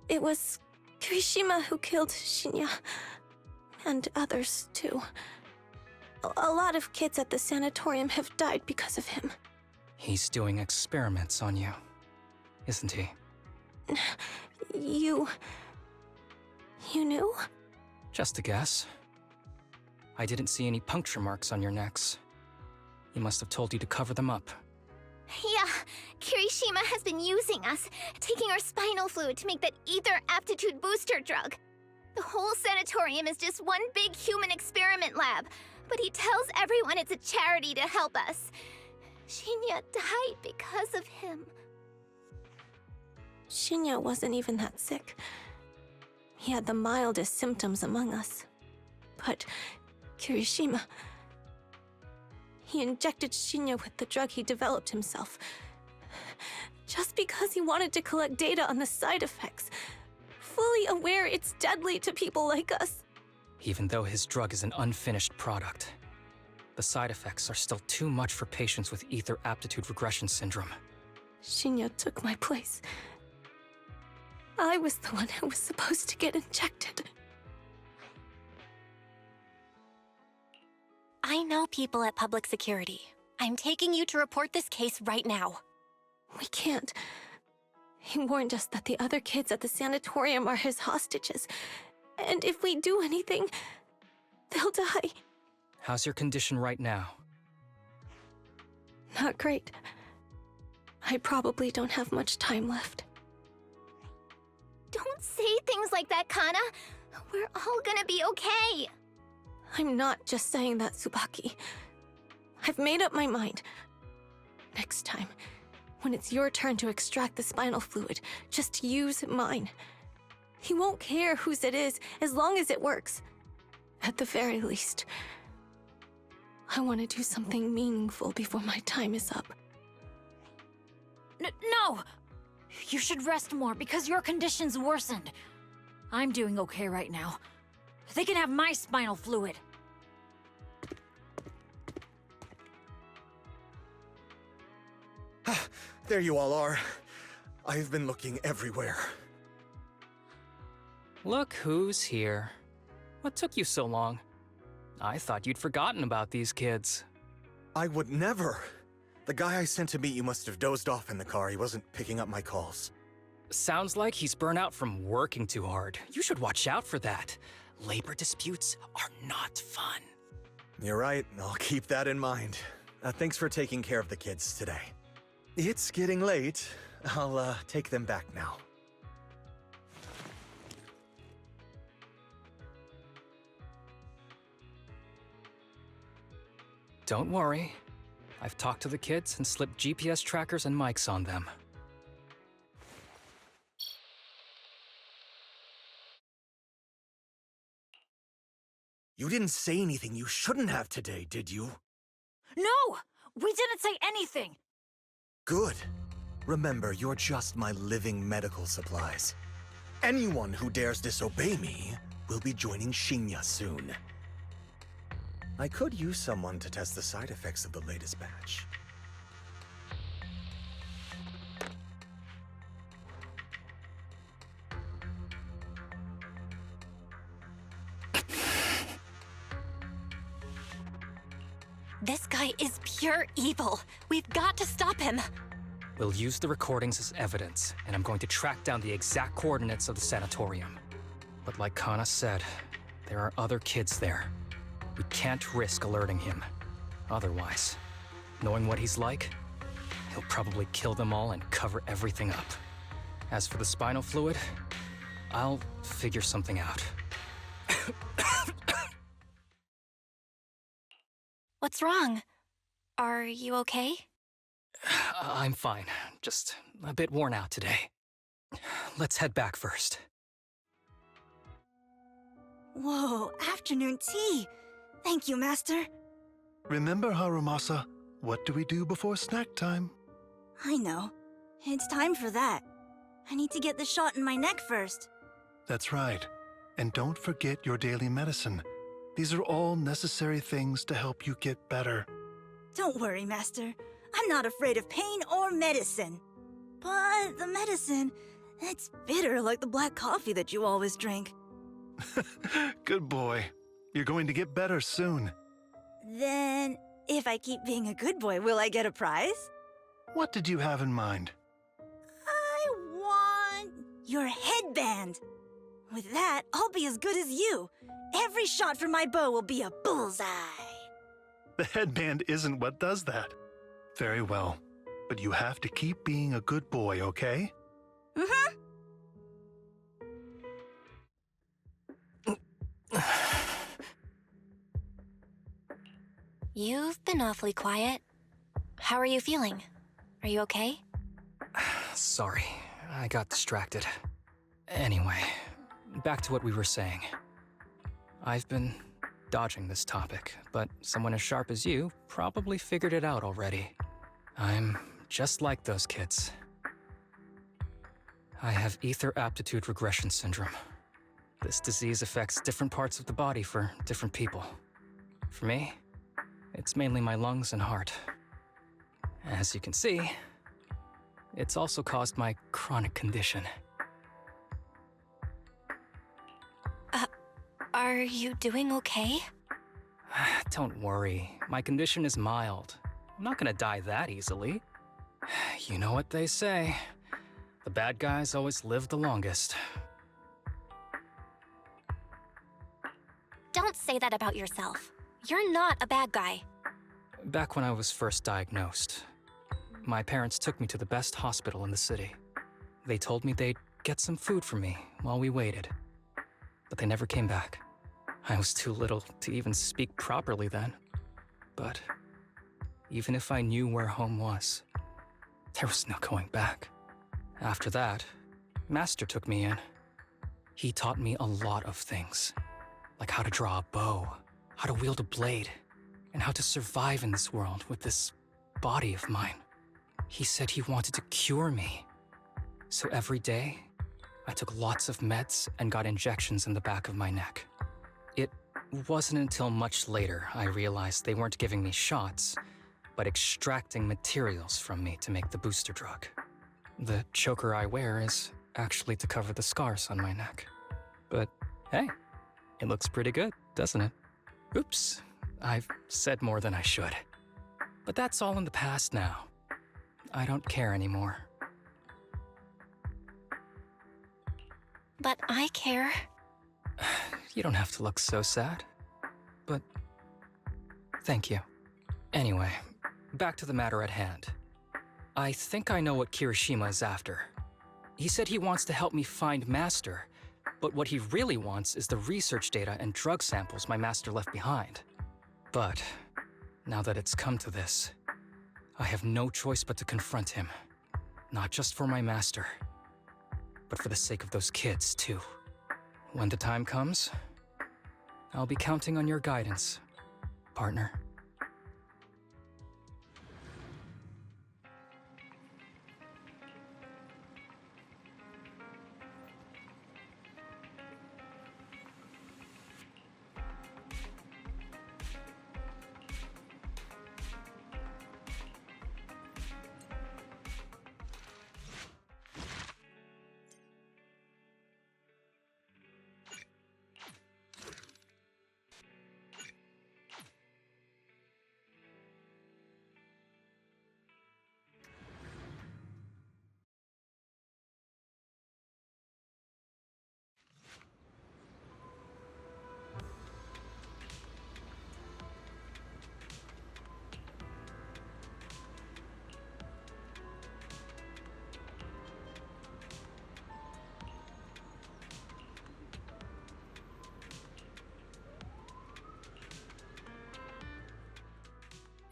L: It was Kirishima who killed Shinya. And others, too. A lot of kids at the sanatorium have died because of him.
B: He's doing experiments on you, isn't he?
L: You knew?
B: Just a guess. I didn't see any puncture marks on your necks. He must have told you to cover them up.
E: Yeah, Kirishima has been using us, taking our spinal fluid to make that ether aptitude booster drug. The whole sanatorium is just one big human experiment lab, but he tells everyone it's a charity to help us. Shinya died because of him.
L: Shinya wasn't even that sick. He had the mildest symptoms among us. But Kirishima... He injected Shinya with the drug he developed himself. Just because he wanted to collect data on the side effects. Fully aware it's deadly to people like us.
B: Even though his drug is an unfinished product, the side effects are still too much for patients with ether aptitude regression syndrome.
L: Shinya took my place. I was the one who was supposed to get injected.
F: I know people at public security. I'm taking you to report this case right now.
L: We can't. He warned us that the other kids at the sanatorium are his hostages. And if we do anything, they'll die.
B: How's your condition right now?
L: Not great. I probably don't have much time left.
E: Don't say things like that, Kana. We're all gonna be okay.
L: I'm not just saying that, Tsubaki. I've made up my mind. Next time, when it's your turn to extract the spinal fluid, just use mine. He won't care whose it is, as long as it works. At the very least, I want to do something meaningful before my time is up.
K: No! You should rest more because your condition's worsened. I'm doing okay right now. They can have my spinal fluid.
J: There you all are. I've been looking everywhere.
B: Look who's here. What took you so long? I thought you'd forgotten about these kids.
J: I would never. The guy I sent to meet you must have dozed off in the car. He wasn't picking up my calls.
B: Sounds like he's burnt out from working too hard. You should watch out for that. Labor disputes are not fun.
J: You're right. I'll keep that in mind. Thanks for taking care of the kids today. It's getting late. I'll take them back now.
B: Don't worry. I've talked to the kids and slipped GPS trackers and mics on them.
J: You didn't say anything you shouldn't have today, did you?
K: No! We didn't say anything!
J: Good. Remember, you're just my living medical supplies. Anyone who dares disobey me will be joining Shinya soon. I could use someone to test the side effects of the latest batch.
F: This guy is pure evil. We've got to stop him.
B: We'll use the recordings as evidence, and I'm going to track down the exact coordinates of the sanatorium. But like Kana said, there are other kids there. We can't risk alerting him. Otherwise, knowing what he's like, he'll probably kill them all and cover everything up. As for the spinal fluid, I'll figure something out.
F: What's wrong? Are you okay?
B: I'm fine, just a bit worn out today. Let's head back first.
M: Whoa, afternoon tea! Thank you, Master.
N: Remember, Harumasa, what do we do before snack time?
M: I know. It's time for that. I need to get the shot in my neck first.
N: That's right. And don't forget your daily medicine. These are all necessary things to help you get better.
M: Don't worry, Master. I'm not afraid of pain or medicine. But the medicine, it's bitter like the black coffee that you always drink.
N: Good boy. You're going to get better soon.
M: Then, if I keep being a good boy, will I get a prize?
N: What did you have in mind?
M: I want your headband. With that, I'll be as good as you. Every shot from my bow will be a bullseye.
N: The headband isn't what does that. Very well. But you have to keep being a good boy, okay?
M: Mm-hmm.
F: You've been awfully quiet. How are you feeling? Are you okay?
B: Sorry, I got distracted. Anyway, back to what we were saying. I've been dodging this topic, but someone as sharp as you probably figured it out already. I'm just like those kids. I have ether aptitude regression syndrome. This disease affects different parts of the body for different people. For me, it's mainly my lungs and heart. As you can see, it's also caused my chronic condition.
F: Are you doing okay?
B: Don't worry, my condition is mild. I'm not gonna die that easily. You know what they say. The bad guys always live the longest.
F: Don't say that about yourself. You're not a bad guy.
B: Back when I was first diagnosed, my parents took me to the best hospital in the city. They told me they'd get some food for me while we waited. But they never came back. I was too little to even speak properly then. But even if I knew where home was, there was no going back. After that, Master took me in. He taught me a lot of things, like how to draw a bow, how to wield a blade, and how to survive in this world with this body of mine. He said he wanted to cure me. So every day, I took lots of meds and got injections in the back of my neck. It wasn't until much later I realized they weren't giving me shots, but extracting materials from me to make the booster drug. The choker I wear is actually to cover the scars on my neck. But hey, it looks pretty good, doesn't it? Oops, I've said more than I should. But that's all in the past now. I don't care anymore.
F: But I care.
B: You don't have to look so sad. But thank you. Anyway, back to the matter at hand. I think I know what Kirishima is after. He said he wants to help me find Master, but what he really wants is the research data and drug samples my master left behind. But now that it's come to this, I have no choice but to confront him. Not just for my master, but for the sake of those kids, too. When the time comes, I'll be counting on your guidance, partner.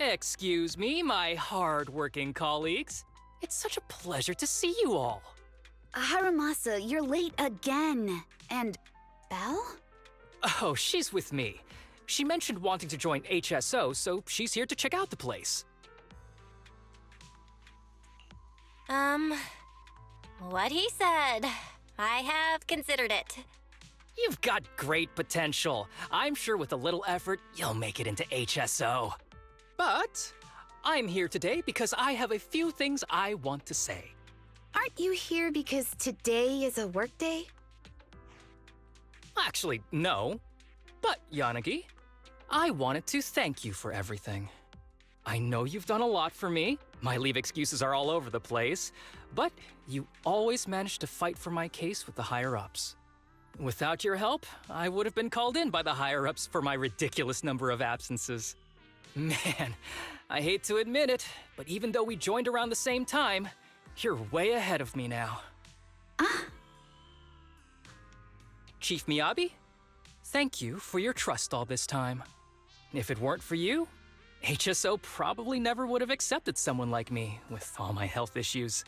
B: Excuse me, my hard-working colleagues. It's such a pleasure to see you all.
D: Harumasa, you're late again. And Belle?
B: Oh, she's with me. She mentioned wanting to join HSO, so she's here to check out the place.
F: What he said. I have considered it.
B: You've got great potential. I'm sure with a little effort, you'll make it into HSO. But I'm here today because I have a few things I want to say.
D: Aren't you here because today is a work day?
B: Actually, no. But, Yanagi, I wanted to thank you for everything. I know you've done a lot for me. My leave excuses are all over the place. But you always managed to fight for my case with the higher-ups. Without your help, I would have been called in by the higher-ups for my ridiculous number of absences. Man, I hate to admit it, but even though we joined around the same time, you're way ahead of me now. Chief Miyabi, thank you for your trust all this time. If it weren't for you, HSO probably never would have accepted someone like me with all my health issues.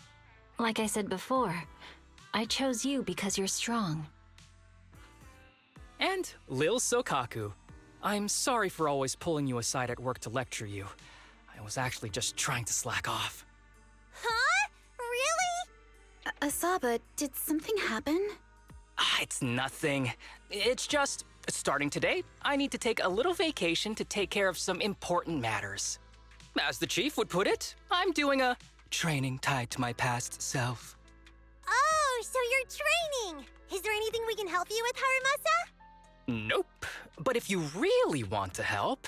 C: Like I said before, I chose you because you're strong.
B: And Lil Sokaku, I'm sorry for always pulling you aside at work to lecture you. I was actually just trying to slack off.
E: Huh? Really?
D: Asaba, did something happen?
B: It's nothing. It's just, starting today, I need to take a little vacation to take care of some important matters. As the chief would put it, I'm doing a training tied to my past self.
E: Oh, so you're training! Is there anything we can help you with, Harumasa?
B: Nope. But if you really want to help,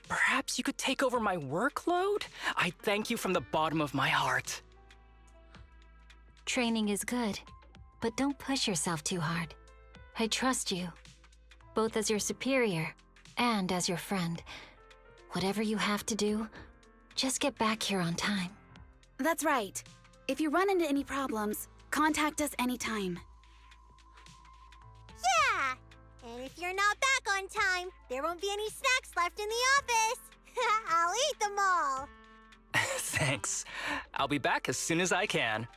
B: perhaps you could take over my workload? I thank you from the bottom of my heart.
C: Training is good, but don't push yourself too hard. I trust you, both as your superior and as your friend. Whatever you have to do, just get back here on time.
D: That's right. If you run into any problems, contact us anytime.
E: Yeah! And if you're not back on time, there won't be any snacks left in the office. I'll eat them all.
B: Thanks. I'll be back as soon as I can.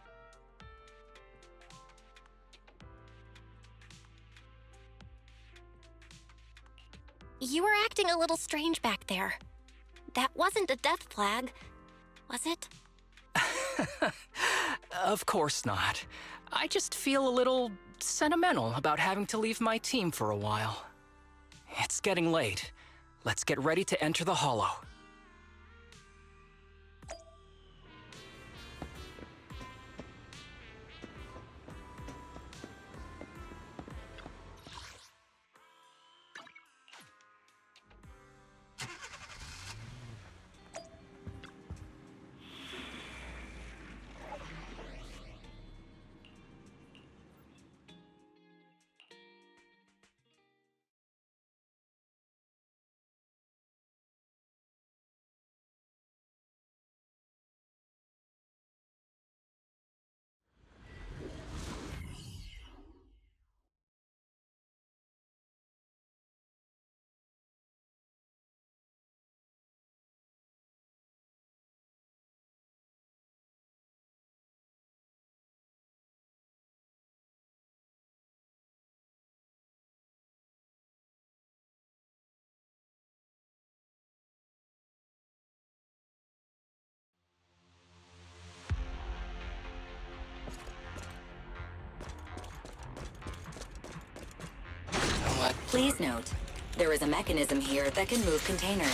F: You were acting a little strange back there. That wasn't a death flag, was it?
B: Of course not. I just feel a little sentimental about having to leave my team for a while. It's getting late. Let's get ready to enter the Hollow.
O: Please note, there is a mechanism here that can move containers.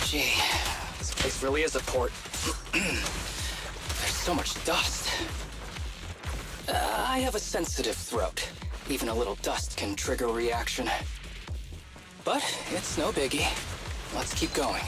B: Gee, this place really is a port. So much dust. I have a sensitive throat. Even a little dust can trigger a reaction. But it's no biggie. Let's keep going.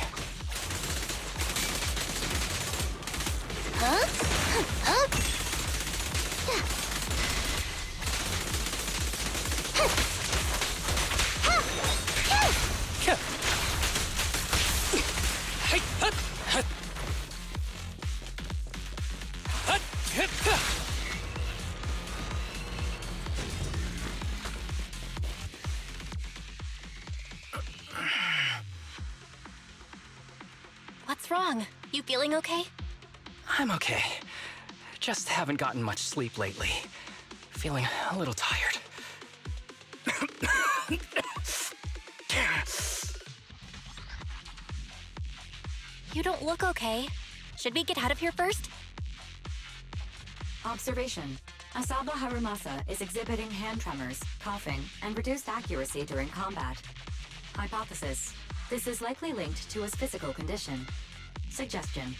F: What's wrong? You feeling okay?
B: I'm okay. Just haven't gotten much sleep lately. Feeling a little tired.
F: You don't look okay. Should we get out of here first?
O: Observation. Asaba Harumasa is exhibiting hand tremors, coughing, and reduced accuracy during combat. Hypothesis. This is likely linked to his physical condition. Suggestion.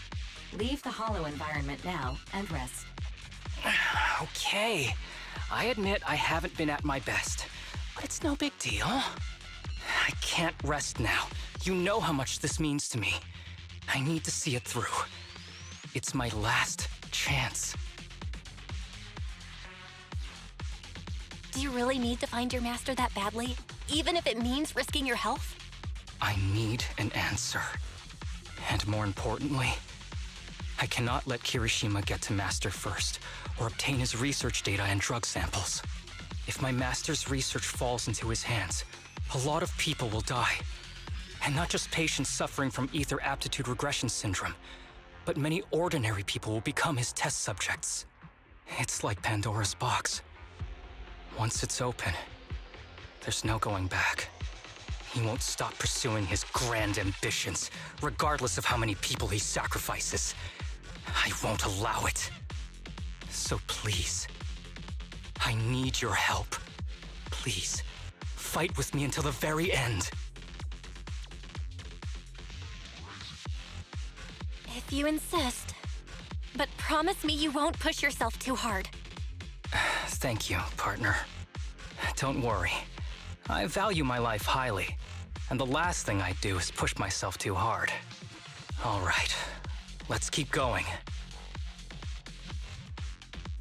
O: Leave the hollow environment now and rest.
B: Okay. I admit I haven't been at my best, but it's no big deal. I can't rest now. You know how much this means to me. I need to see it through. It's my last chance.
F: Do you really need to find your master that badly? Even if it means risking your health?
B: I need an answer. And more importantly, I cannot let Kirishima get to Master first, or obtain his research data and drug samples. If my Master's research falls into his hands, a lot of people will die. And not just patients suffering from ether aptitude regression syndrome, but many ordinary people will become his test subjects. It's like Pandora's box. Once it's open, there's no going back. He won't stop pursuing his grand ambitions, regardless of how many people he sacrifices. I won't allow it. So please, I need your help. Please, fight with me until the very end.
F: If you insist. But promise me you won't push yourself too hard.
B: Thank you, partner. Don't worry. I value my life highly, and the last thing I do is push myself too hard. All right, let's keep going.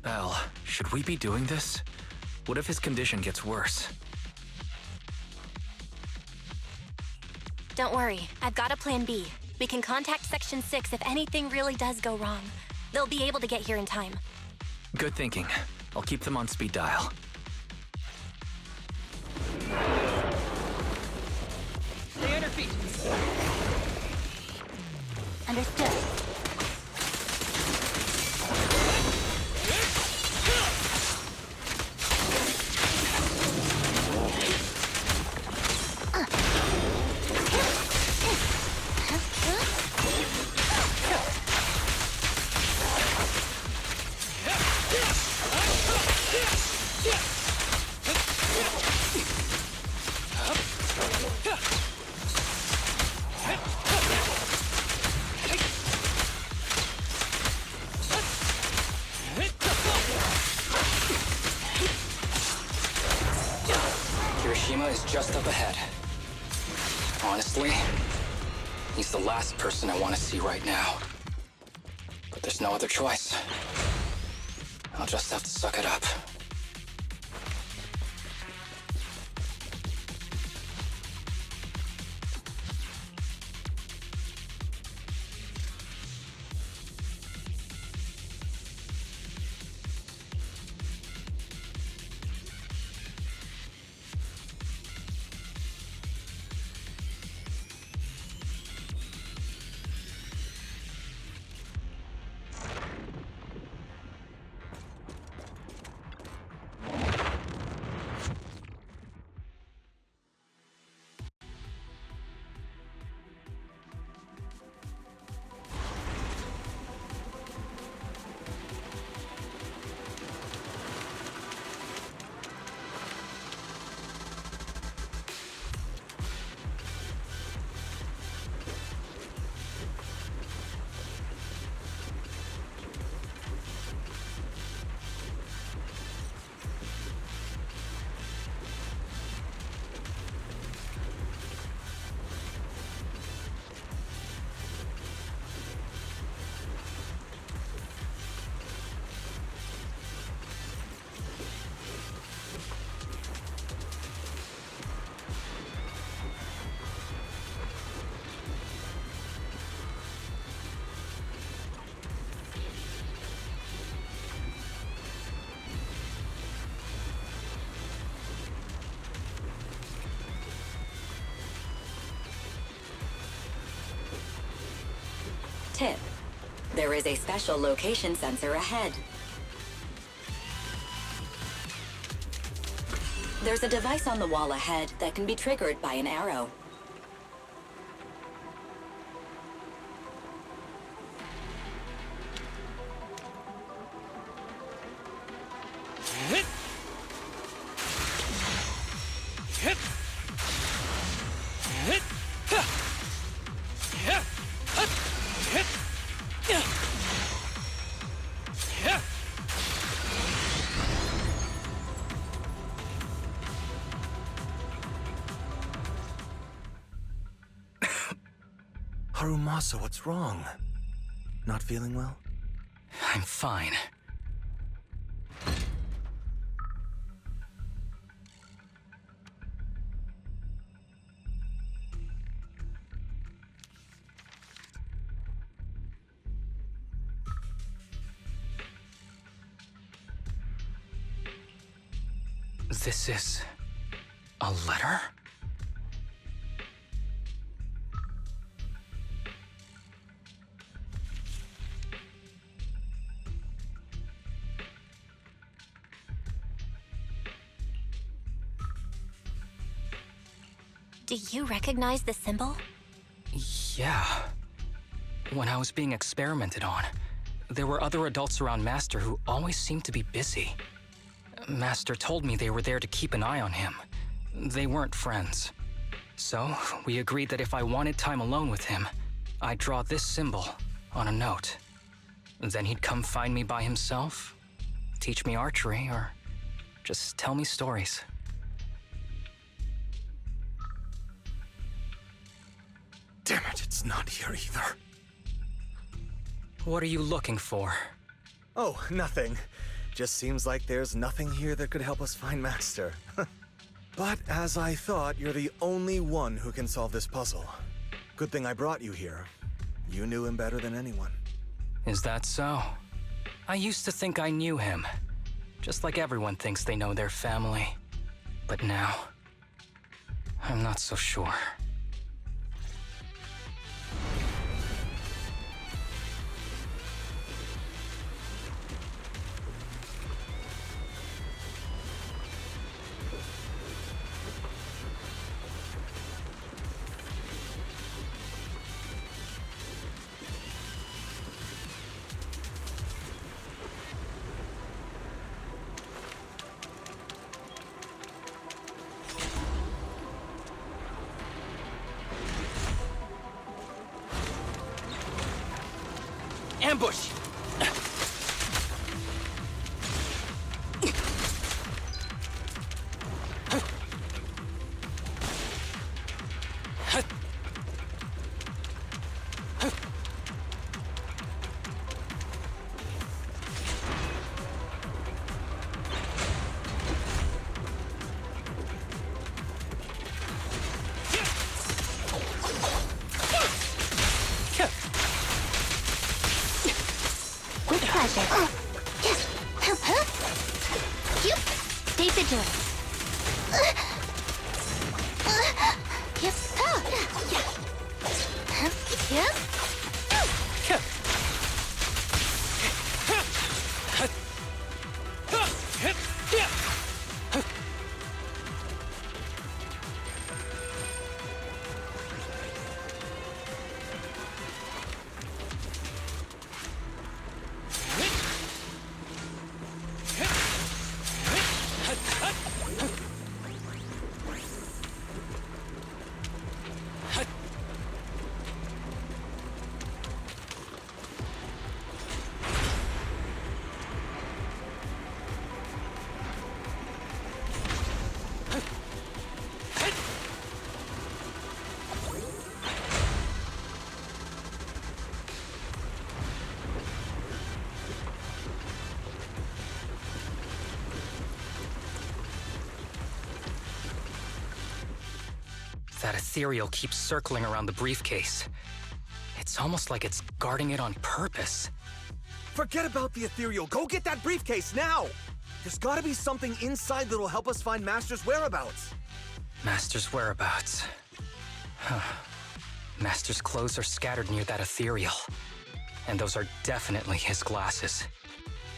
G: Al, should we be doing this? What if his condition gets worse?
F: Don't worry, I've got a plan B. We can contact Section 6 if anything really does go wrong. They'll be able to get here in time.
G: Good thinking. I'll keep them on speed dial.
L: Understood.
B: Kirishima is just up ahead. Honestly, he's the last person I want to see right now. But there's no other choice. I'll just have to suck it up.
O: Tip: there is a special location sensor ahead. There's a device on the wall ahead that can be triggered by an arrow.
J: Harumasa, what's wrong? Not feeling well?
B: I'm fine. This is a letter?
F: Do you recognize the symbol?
B: Yeah. When I was being experimented on, there were other adults around Master who always seemed to be busy. Master told me they were there to keep an eye on him. They weren't friends. So, we agreed that if I wanted time alone with him, I'd draw this symbol on a note. Then he'd come find me by himself, teach me archery, or just tell me stories.
J: Damn it, it's not here either.
B: What are you looking for?
J: Oh, nothing. Just seems like there's nothing here that could help us find Master. But as I thought, you're the only one who can solve this puzzle. Good thing I brought you here. You knew him better than anyone.
B: Is that so? I used to think I knew him. Just like everyone thinks they know their family. But now, I'm not so sure.
I: ambush!
E: With pleasure. Stay vigilant.
B: That ethereal keeps circling around the briefcase. It's almost like it's guarding it on purpose.
J: Forget about the ethereal. Go get that briefcase now! There's gotta be something inside that'll help us find Master's whereabouts.
B: Master's whereabouts. Huh. Master's clothes are scattered near that ethereal. And those are definitely his glasses.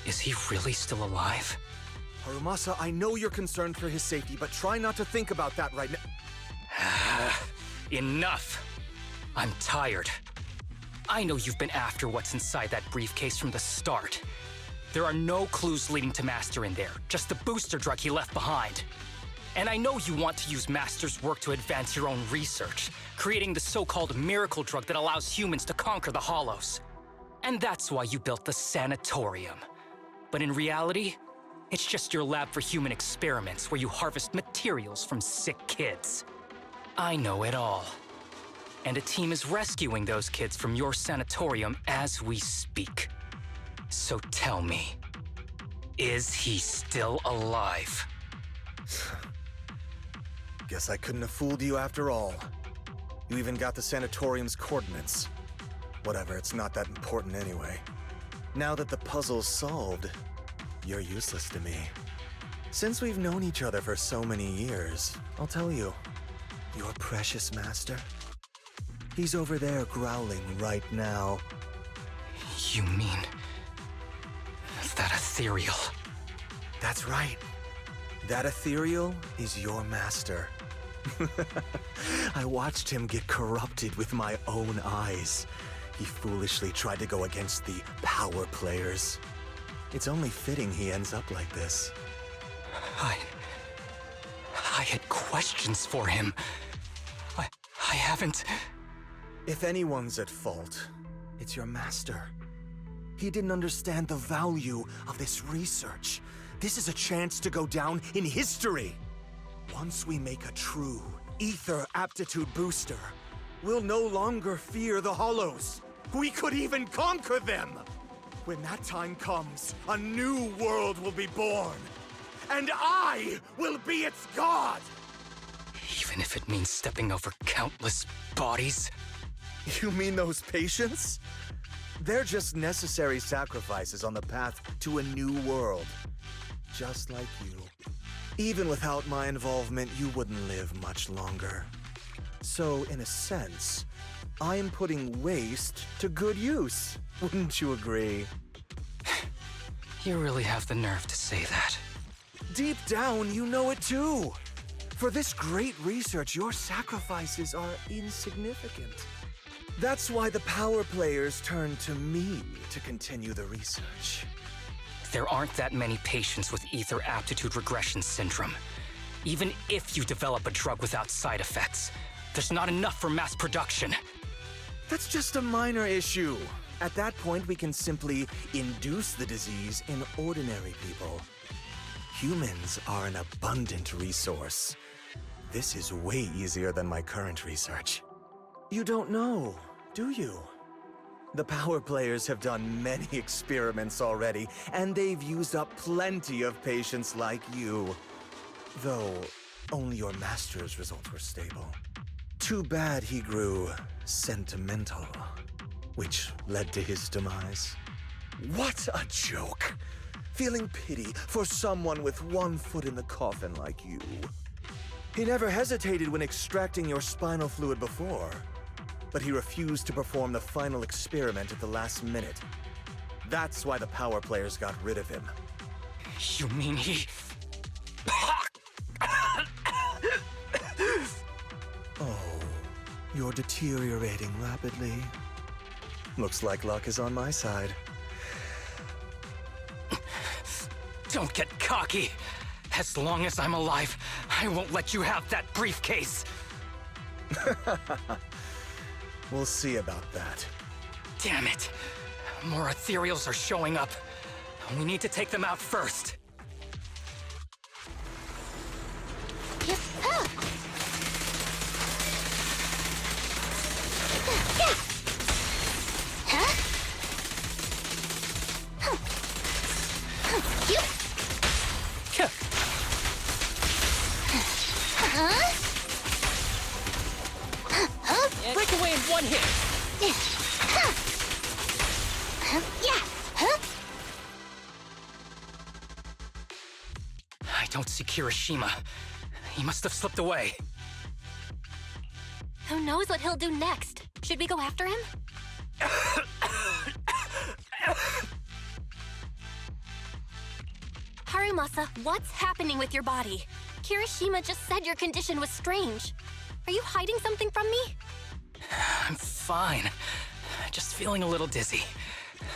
B: Is he really still alive?
J: Harumasa, I know you're concerned for his safety, but try not to think about that right now.
B: Enough! I'm tired. I know you've been after what's inside that briefcase from the start. There are no clues leading to Master in there, just the booster drug he left behind. And I know you want to use Master's work to advance your own research, creating the so-called miracle drug that allows humans to conquer the Hollows. And that's why you built the sanatorium. But in reality, it's just your lab for human experiments where you harvest materials from sick kids. I know it all. And a team is rescuing those kids from your sanatorium as we speak. So tell me, is he still alive?
J: Guess I couldn't have fooled you after all. You even got the sanatorium's coordinates. Whatever, it's not that important anyway. Now that the puzzle's solved, you're useless to me. Since we've known each other for so many years, I'll tell you, your precious master, he's over there growling right now.
B: You mean that ethereal?
J: That's right. That ethereal is your master. I watched him get corrupted with my own eyes. He foolishly tried to go against the power players. It's only fitting he ends up like this.
B: I had questions for him. I haven't...
J: If anyone's at fault, it's your master. He didn't understand the value of this research. This is a chance to go down in history. Once we make a true ether aptitude booster, we'll no longer fear the Hollows. We could even conquer them. When that time comes, a new world will be born. And I will be its god!
B: Even if it means stepping over countless bodies?
J: You mean those patients? They're just necessary sacrifices on the path to a new world. Just like you. Even without my involvement, you wouldn't live much longer. So, in a sense, I am putting waste to good use. Wouldn't you agree?
B: You really have the nerve to say that.
J: Deep down, you know it too. For this great research, your sacrifices are insignificant. That's why the power players turn to me to continue the research.
B: There aren't that many patients with ether aptitude regression syndrome. Even if you develop a drug without side effects, there's not enough for mass production.
J: That's just a minor issue. At that point, we can simply induce the disease in ordinary people. Humans are an abundant resource. This is way easier than my current research. You don't know, do you? The power players have done many experiments already, and they've used up plenty of patients like you. Though, only your master's results were stable. Too bad he grew sentimental, which led to his demise. What a joke! Feeling pity for someone with one foot in the coffin like you. He never hesitated when extracting your spinal fluid before, but he refused to perform the final experiment at the last minute. That's why the power players got rid of him.
B: You mean he...
J: Oh, you're deteriorating rapidly. Looks like luck is on my side.
B: Don't get cocky. As long as I'm alive, I won't let you have that briefcase.
J: We'll see about that.
B: Damn it. More ethereals are showing up. We need to take them out first. Break away in one hit. I don't see Kirishima. He must have slipped away.
F: Who knows what he'll do next? Should we go after him? Harumasa, what's happening with your body? Kirishima just said your condition was strange. Are you hiding something from me?
B: I'm fine. Just feeling a little dizzy.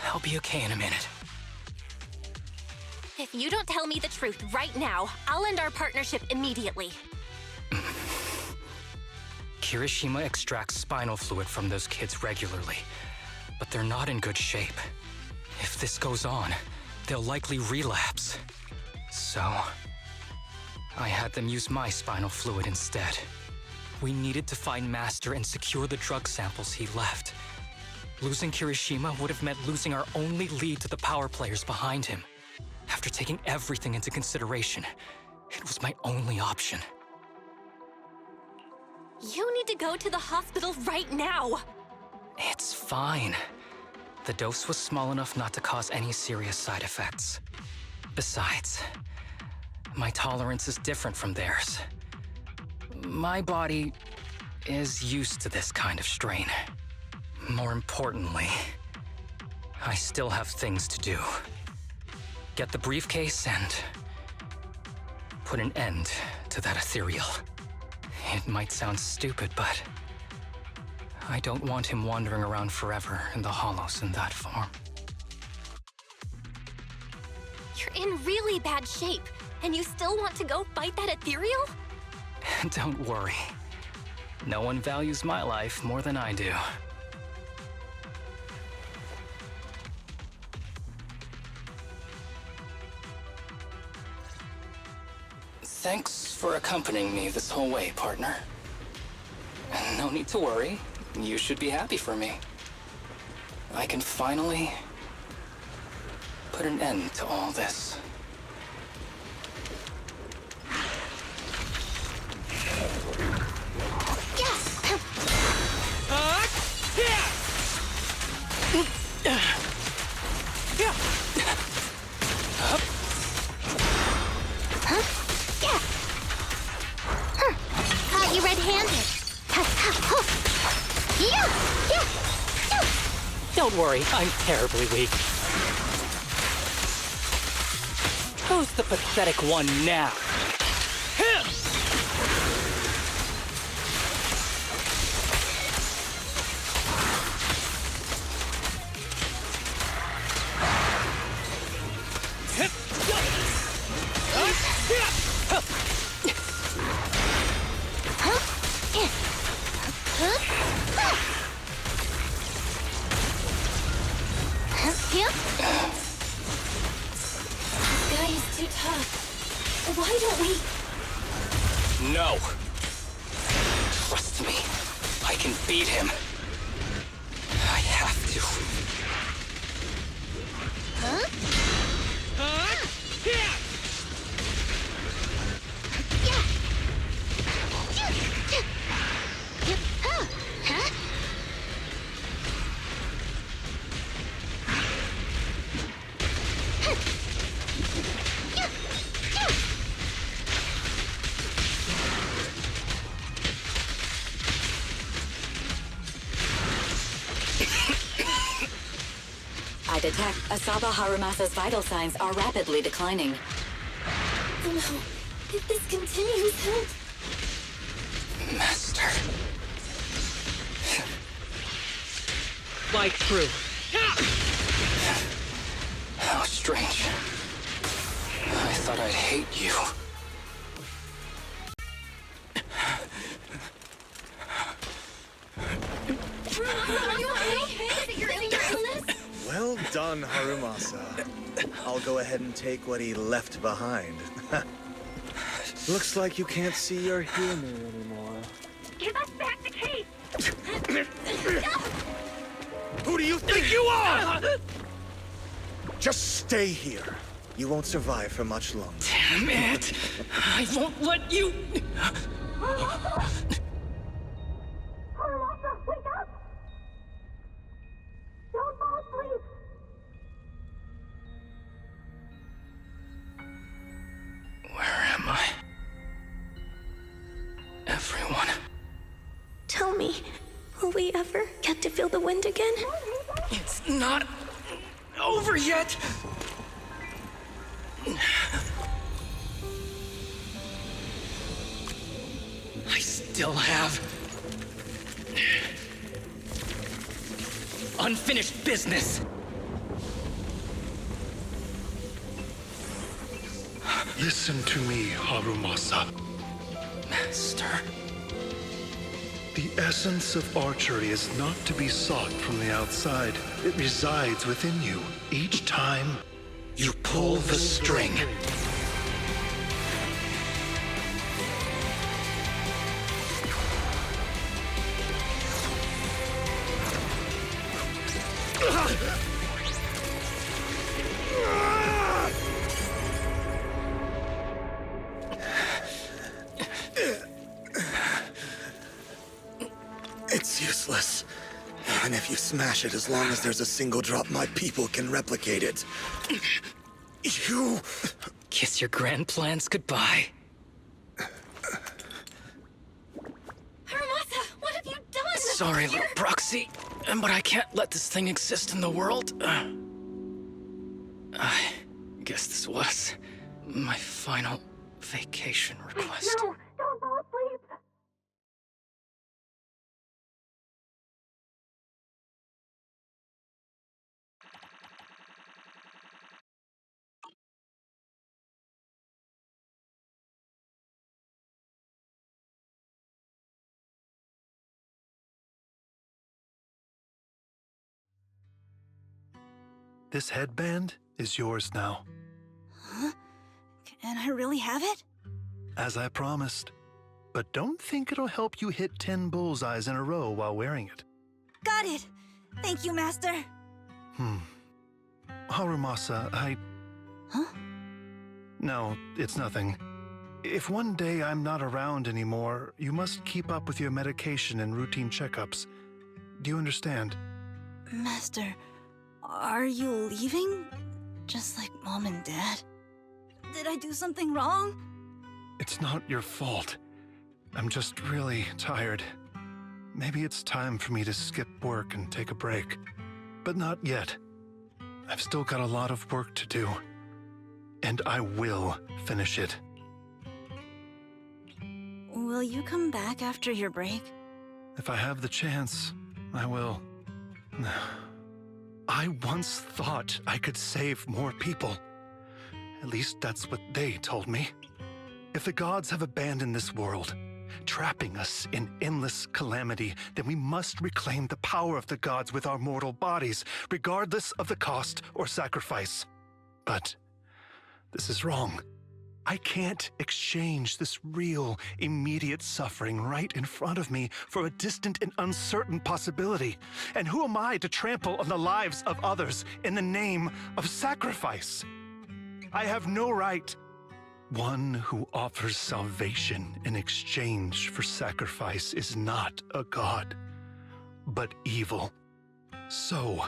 B: I'll be okay in a minute.
F: If you don't tell me the truth right now, I'll end our partnership immediately.
B: Kirishima extracts spinal fluid from those kids regularly, but they're not in good shape. If this goes on, they'll likely relapse. So, I had them use my spinal fluid instead. We needed to find Master and secure the drug samples he left. Losing Kirishima would have meant losing our only lead to the power players behind him. After taking everything into consideration, it was my only option.
F: You need to go to the hospital right now!
B: It's fine. The dose was small enough not to cause any serious side effects. Besides, my tolerance is different from theirs. My body is used to this kind of strain. More importantly, I still have things to do. Get the briefcase and put an end to that ethereal. It might sound stupid, but I don't want him wandering around forever in the hollows in that form.
F: You're in really bad shape, and you still want to go fight that ethereal?
B: Don't worry. No one values my life more than I do. Thanks for accompanying me this whole way, partner. No need to worry. You should be happy for me. I can finally put an end to all this.
E: Caught you red-handed.
B: Don't worry, I'm terribly weak. Who's the pathetic one now?
O: Why don't we...
B: No! Trust me. I can beat him. I have to.
E: Huh?
O: I detect Asaba Harumasa's vital signs are rapidly declining.
E: Oh no. If this continues, help.
B: Master.
P: Light through.
B: How strange. I thought I'd hate you.
E: Are you okay? Is it your illness?
J: Well done, Harumasa. I'll go ahead and take what he left behind. Looks like you can't see or hear me anymore.
E: Give us back the case!
J: Who do you think you are? Just stay here. You won't survive for much longer.
B: Damn it! I won't let you...
E: Harumasa, wake up! Don't fall asleep!
B: Where am I? Everyone.
L: Tell me, will we ever get to feel the wind again?
B: It's not over yet! I still have unfinished business.
N: Listen to me, Harumasa.
B: Master.
N: The essence of archery is not to be sought from the outside. It resides within you. Each time you pull the string.
J: It's useless. Even if you smash it, as long as there's a single drop, my people can replicate it. You...
B: Kiss your grand plans goodbye.
E: Harumasa, what have you done?
B: Sorry, little proxy, but I can't let this thing exist in the world. I guess this was my final vacation request.
E: No, don't fall asleep.
N: This headband is yours now,
M: Huh? Can I really have it?
N: as I promised. But don't think it'll help you hit 10 bullseyes in a row while wearing it.
M: Got it! Thank you, Master!
N: Harumasa,
M: Huh?
N: No, it's nothing. If one day I'm not around anymore, you must keep up with your medication and routine checkups. Do you understand?
M: Master, are you leaving? Just like Mom and Dad? Did I do something wrong?
N: It's not your fault. I'm just really tired. Maybe it's time for me to skip work and take a break. But not yet. I've still got a lot of work to do. And I will finish it.
M: Will you come back after your break?
N: If I have the chance, I will. I once thought I could save more people. At least that's what they told me. If the gods have abandoned this world, trapping us in endless calamity, then we must reclaim the power of the gods with our mortal bodies, regardless of the cost or sacrifice. But this is wrong. I can't exchange this real, immediate suffering right in front of me for a distant and uncertain possibility. And who am I to trample on the lives of others in the name of sacrifice? I have no right. One who offers salvation in exchange for sacrifice is not a god, but evil. So,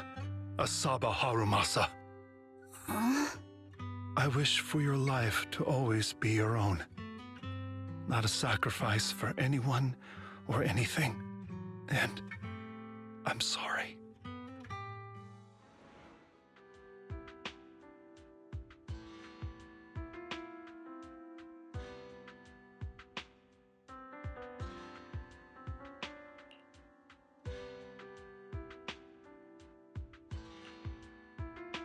N: Asaba Harumasa. I wish for your life to always be your own. Not a sacrifice for anyone or anything. And I'm sorry.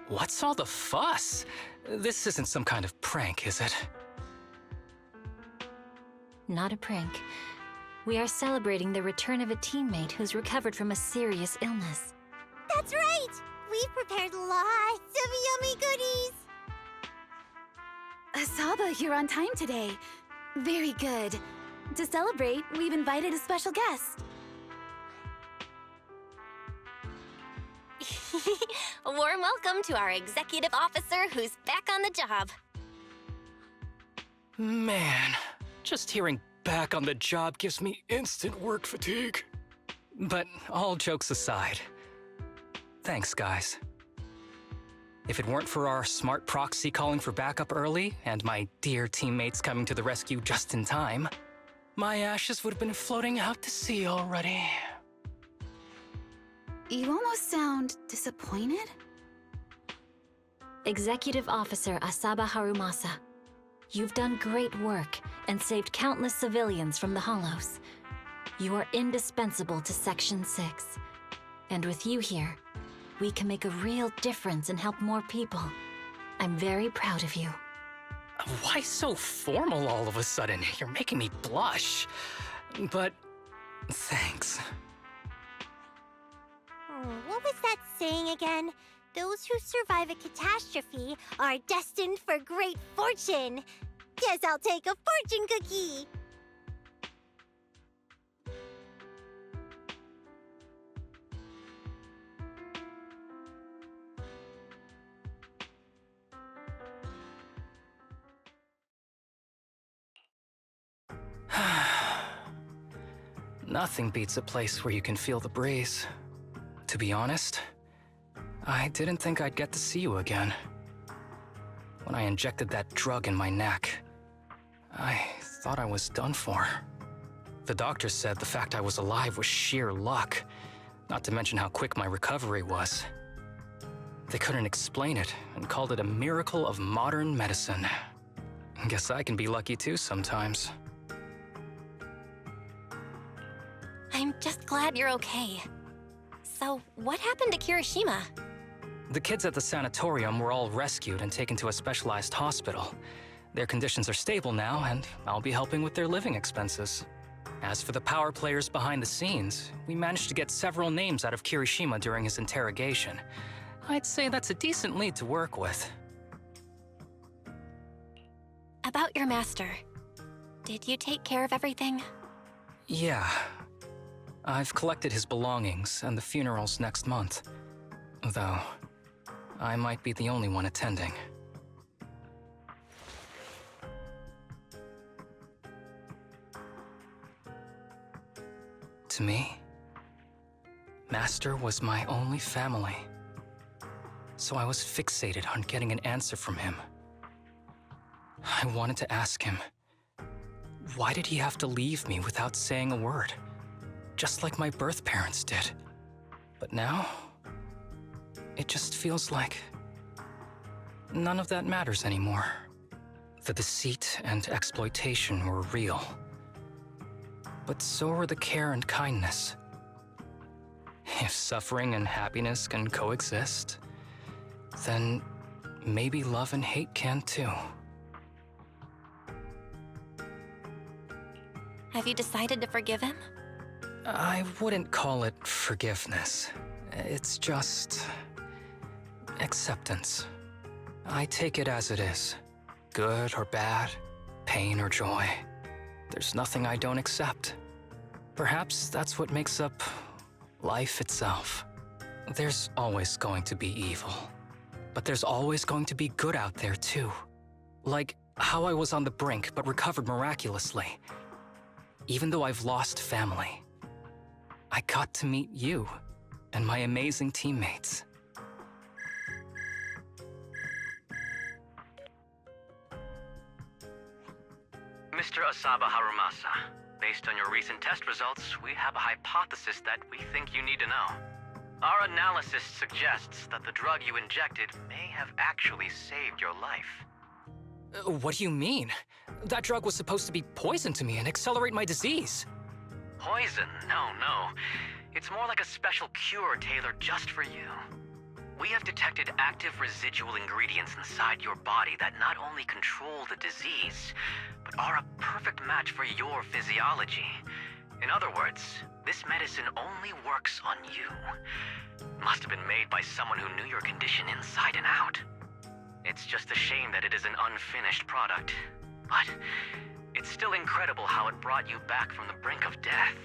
B: What's all the fuss? This isn't some kind of prank, is it?
C: Not a prank. We are celebrating the return of a teammate who's recovered from a serious illness.
E: That's right! We've prepared lots of yummy goodies!
D: Asaba, you're on time today. Very good. To celebrate, we've invited a special guest.
F: A warm welcome to our executive officer who's back on the job.
B: Man, just hearing back on the job gives me instant work fatigue. But all jokes aside, thanks, guys. If it weren't for our smart proxy calling for backup early and my dear teammates coming to the rescue just in time, my ashes would have been floating out to sea already.
D: You almost sound disappointed?
C: Executive Officer Asaba Harumasa, you've done great work and saved countless civilians from the Hollows. You are indispensable to Section 6. And with you here, we can make a real difference and help more people. I'm very proud of you.
B: Why so formal all of a sudden? You're making me blush. But thanks.
E: What was that saying again? Those who survive a catastrophe are destined for great fortune. Guess I'll take a fortune cookie.
B: Nothing beats a place where you can feel the breeze. To be honest, I didn't think I'd get to see you again. When I injected that drug in my neck, I thought I was done for. The doctor said the fact I was alive was sheer luck, not to mention how quick my recovery was. They couldn't explain it and called it a miracle of modern medicine. Guess I can be lucky too sometimes.
F: I'm just glad you're okay. So, what happened to Kirishima?
B: The kids at the sanatorium were all rescued and taken to a specialized hospital. Their conditions are stable now, and I'll be helping with their living expenses. As for the power players behind the scenes, we managed to get several names out of Kirishima during his interrogation. I'd say that's a decent lead to work with.
F: About your master. Did you take care of everything?
B: Yeah. I've collected his belongings, and the funeral's next month. Though, I might be the only one attending. To me, Master was my only family. So I was fixated on getting an answer from him. I wanted to ask him, why did he have to leave me without saying a word? Just like my birth parents did. But now, it just feels like none of that matters anymore. The deceit and exploitation were real. But so were the care and kindness. If suffering and happiness can coexist, then maybe love and hate can too.
F: Have you decided to forgive him?
B: I wouldn't call it forgiveness. It's just acceptance. I take it as it is. good or bad, pain or joy. There's nothing I don't accept. Perhaps that's what makes up life itself. There's always going to be evil, but there's always going to be good out there too. Like how I was on the brink but recovered miraculously. Even though I've lost family, I got to meet you and my amazing teammates.
G: Mr. Asaba Harumasa, based on your recent test results, we have a hypothesis that we think you need to know. Our analysis suggests that the drug you injected may have actually saved your life.
B: What do you mean? That drug was supposed to be poison to me and accelerate my disease.
G: Poison? No. It's more like a special cure tailored just for you. We have detected active residual ingredients inside your body that not only control the disease, but are a perfect match for your physiology. In other words, this medicine only works on you. Must have been made by someone who knew your condition inside and out. It's just a shame that it is an unfinished product. But it's still incredible how it brought you back from the brink of death.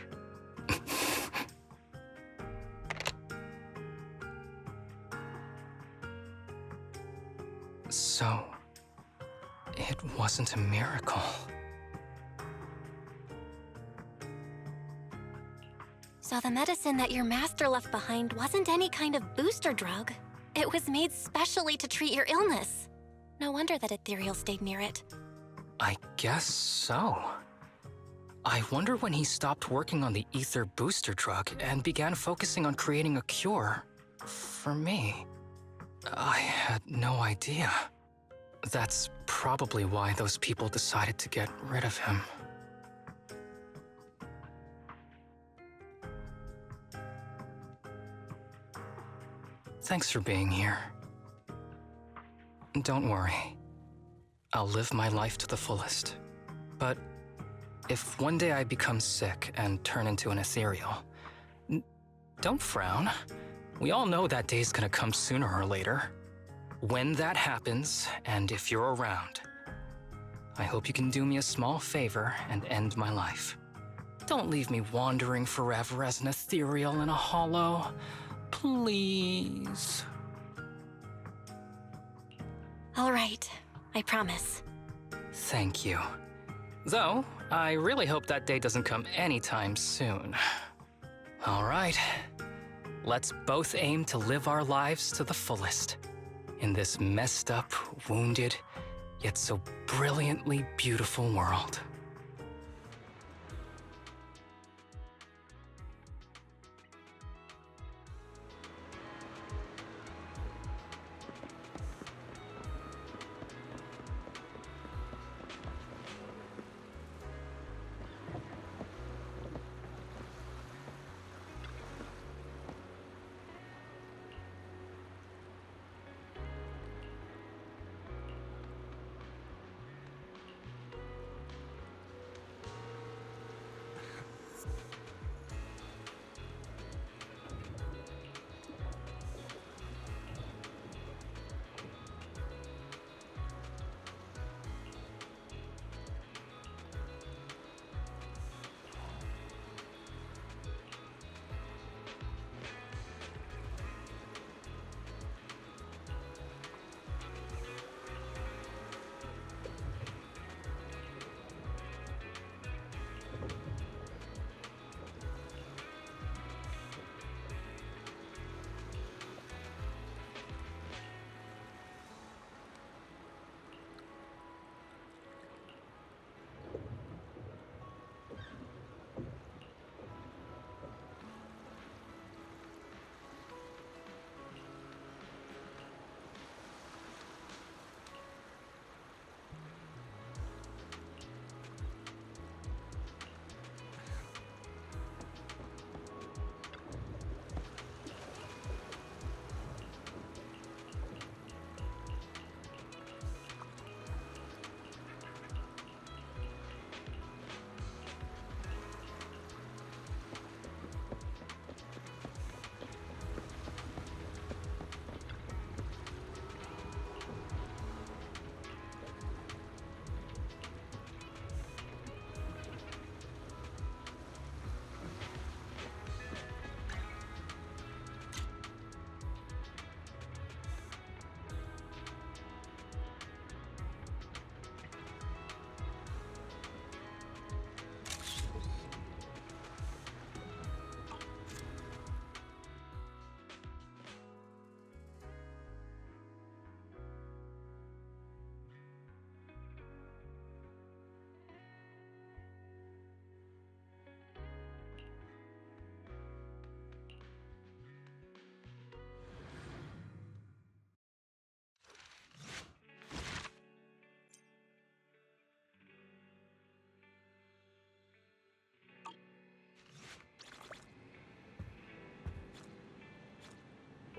B: So, it wasn't a miracle.
F: So the medicine that your master left behind wasn't any kind of booster drug. It was made specially to treat your illness. No wonder that Ethereal stayed near it.
B: I guess so. I wonder when he stopped working on the ether booster drug and began focusing on creating a cure for me. I had no idea. That's probably why those people decided to get rid of him. Thanks for being here. Don't worry. I'll live my life to the fullest. But if one day I become sick and turn into an ethereal, don't frown. We all know that day's gonna come sooner or later. When that happens, and if you're around, I hope you can do me a small favor and end my life. Don't leave me wandering forever as an ethereal in a hollow. Please.
F: All right, I promise.
B: Thank you. Though, I really hope that day doesn't come anytime soon. All right. Let's both aim to live our lives to the fullest. In this messed up, wounded, yet so brilliantly beautiful world.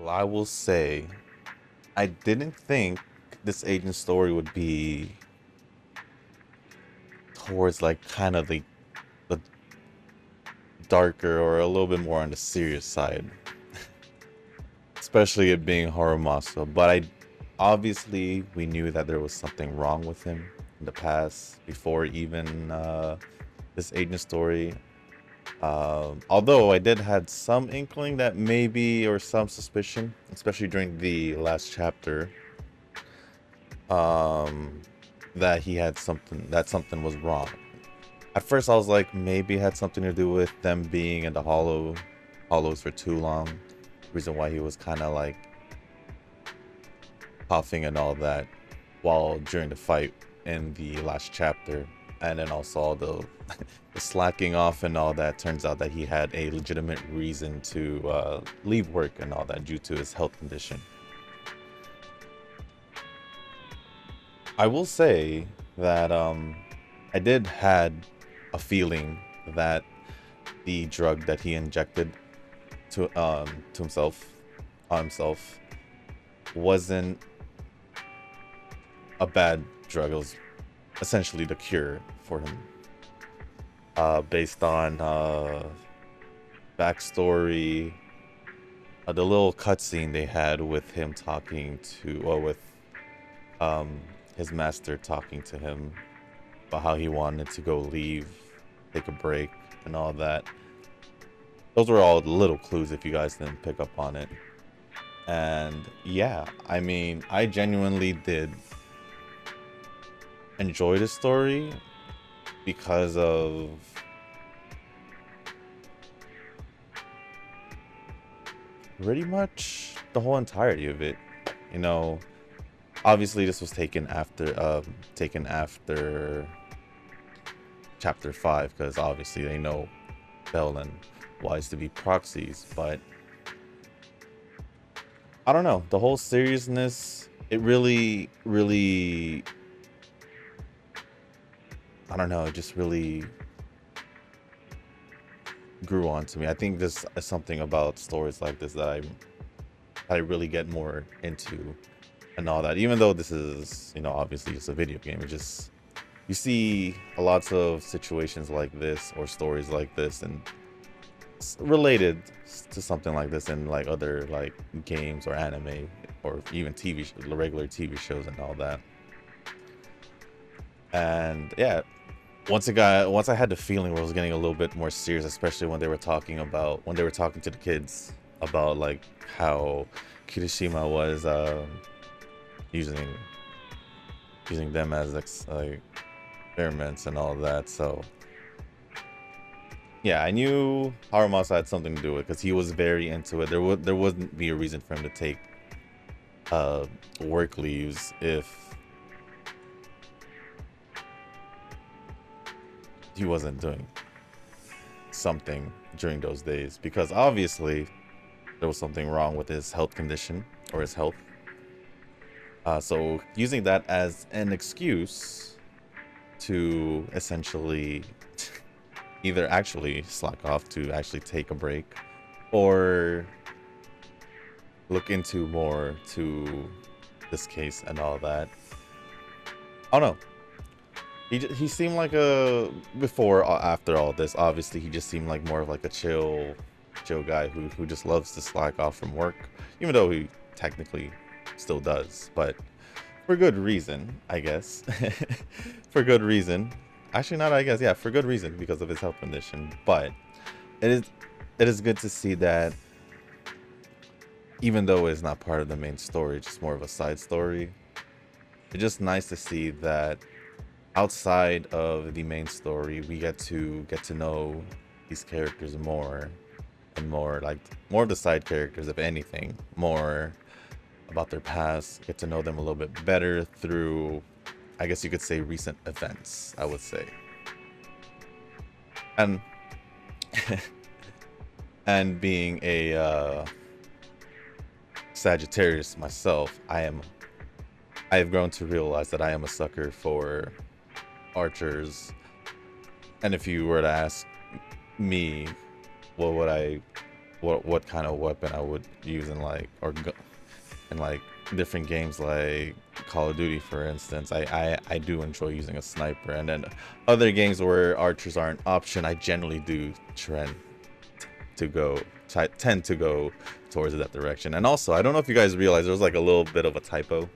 A: Well, I will say, I didn't think this agent's story would be towards like kind of the darker or a little bit more on the serious side, especially it being Harumasa. But obviously we knew that there was something wrong with him in the past before even this agent story. Although I did had some inkling that maybe, or some suspicion, especially during the last chapter, that he had something was wrong. At first I was like, maybe it had something to do with them being in the hollows for too long. Reason why he was kind of like coughing and all that while during the fight in the last chapter. And then also all the slacking off and all that. Turns out that he had a legitimate reason to leave work and all that due to his health condition. I will say that I did had a feeling that the drug that he injected to himself wasn't a bad drug. It was essentially the cure for him, based on backstory, the little cutscene they had with him talking to, or with his master talking to him about how he wanted to go leave, take a break and all that. Those were all little clues if you guys didn't pick up on it. And yeah, I mean, I genuinely did enjoy the story because of pretty much the whole entirety of it. You know, obviously this was taken after chapter 5, because obviously they know Bell and Wise to be proxies, but I don't know, the whole seriousness, it really I don't know, it just really grew on to me. I think this is something about stories like this that I really get more into and all that. Even though this is, you know, obviously just a video game, it just, you see lots of situations like this or stories like this and related to something like this in like other like games or anime or even regular TV shows and all that. And yeah, once I had the feeling where it was getting a little bit more serious, especially when they were talking to the kids about like how Kirishima was using them as like experiments and all that. So yeah, I knew Harumasa had something to do with it because he was very into it. There wouldn't be a reason for him to take work leaves if he wasn't doing something during those days, because obviously there was something wrong with his health condition or his health. So using that as an excuse to essentially either actually slack off, to actually take a break, or look into more to this case and all that. I don't know. He seemed like after all this, obviously he just seemed like more of like a chill guy who just loves to slack off from work, even though he technically still does, but for good reason, I guess. For good reason. Actually, not I guess, yeah, for good reason, because of his health condition. But it is good to see that even though it's not part of the main story, it's just more of a side story, it's just nice to see that outside of the main story, we get to know these characters more and more, like more of the side characters, if anything, more about their past, get to know them a little bit better through, I guess you could say, recent events, I would say. And and being a Sagittarius myself, I have grown to realize that I am a sucker for archers. And if you were to ask me what would I what kind of weapon I would use in like in like different games like Call of Duty, for instance. I do enjoy using a sniper, and then other games where archers are an option, I generally do tend to go towards that direction. And also, I don't know if you guys realize there was like a little bit of a typo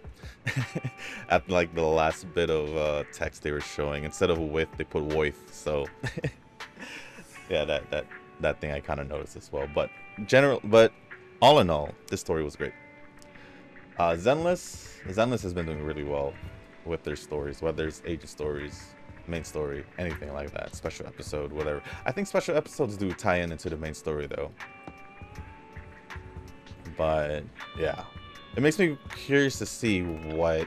A: at like the last bit of text they were showing. Instead of with, they put with. So yeah, that thing I kind of noticed as well. But all in all, this story was great. Zenless has been doing really well with their stories, whether it's Age of Stories, main story, anything like that, special episode, whatever. I think special episodes do tie into the main story though. But yeah, it makes me curious to see what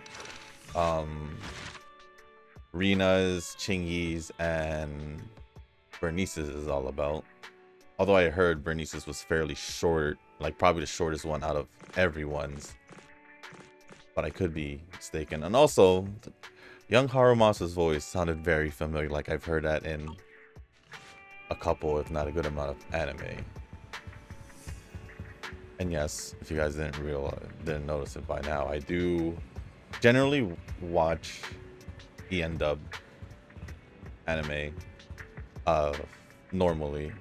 A: Rina's, Chingy's, and Bernice's is all about. Although I heard Bernice's was fairly short, like probably the shortest one out of everyone's. But I could be mistaken. And also, young Harumasa's voice sounded very familiar. Like I've heard that in a couple, if not a good amount of anime. And yes, if you guys didn't notice it by now, I do generally watch EN dub anime normally,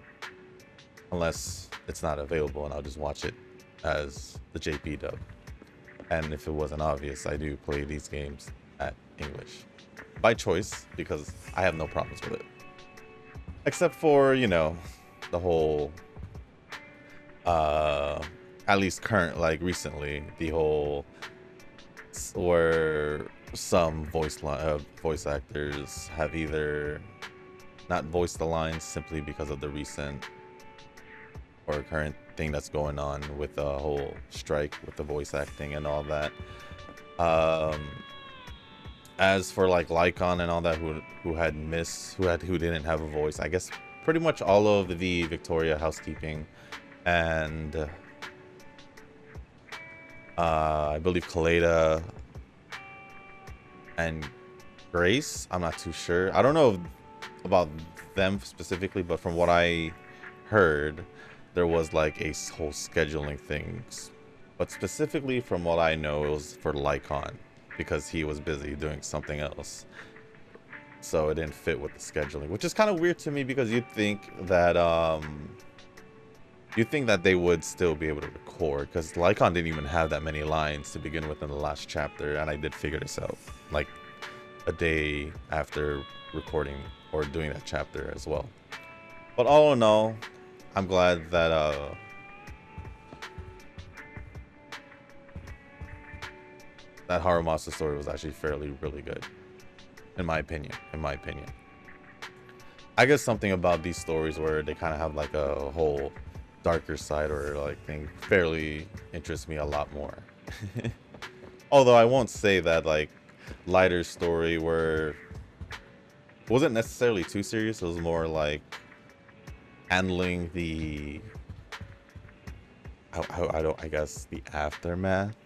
A: unless it's not available, and I'll just watch it as the JP dub. And if it wasn't obvious, I do play these games at English by choice because I have no problems with it, except for, you know, the whole at least recently, the whole where some voice actors have either not voiced the lines simply because of the recent or current thing that's going on with the whole strike with the voice acting and all that. As for like Lycon and all that, who didn't have a voice, I guess pretty much all of the Victoria housekeeping and I believe Kaleda and Grace, I'm not too sure. I don't know about them specifically, but from what I heard, there was like a whole scheduling things. But specifically from what I know, it was for Lycon because he was busy doing something else. So it didn't fit with the scheduling, which is kind of weird to me because you'd think that they would still be able to record, because Lycon didn't even have that many lines to begin with in the last chapter, and I did figure this out like a day after recording or doing that chapter as well. But all in all, I'm glad that that Harumasa story was actually really good, in my opinion. I guess something about these stories where they kind of have like a whole darker side or like thing fairly interests me a lot more. Although I won't say that like lighter story where it wasn't necessarily too serious, it was more like handling the I guess the aftermath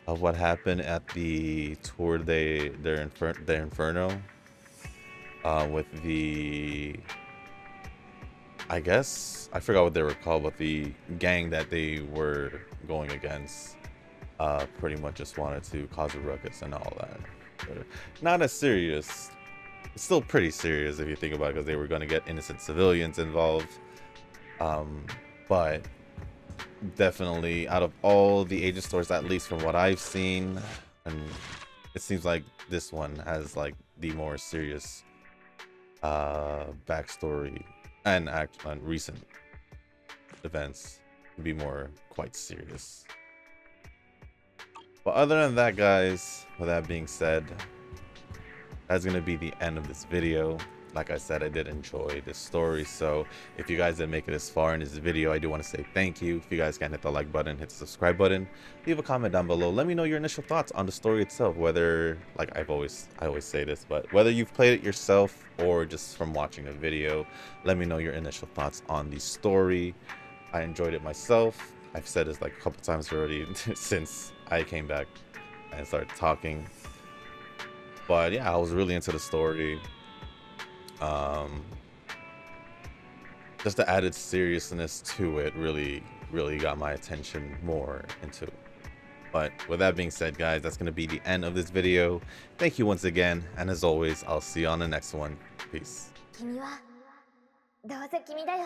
A: of what happened at the tour their Inferno with the, I guess I forgot what they were called, but the gang that they were going against pretty much just wanted to cause a ruckus and all that. But not as serious. It's still pretty serious if you think about it, because they were going to get innocent civilians involved. But definitely out of all the Age of Stories, at least from what I've seen, and it seems like this one has like the more serious backstory and recent events to be more quite serious. But other than that, guys, with that being said, that's gonna be the end of this video. Like I said, I did enjoy this story, so if you guys didn't make it this far in this video, I do want to say thank you. If you guys can hit the like button, hit the subscribe button, leave a comment down below, let me know your initial thoughts on the story itself, whether, like I always say this, but whether you've played it yourself or just from watching a video, let me know your initial thoughts on the story. I enjoyed it myself. I've said this like a couple times already since I came back and started talking, but yeah, I was really into the story. just the added seriousness to it really got my attention more into it. But with that being said, guys, that's going to be the end of this video. Thank you once again, and as always, I'll see you on the next one. Peace.
E: 君はどうせ君だよ。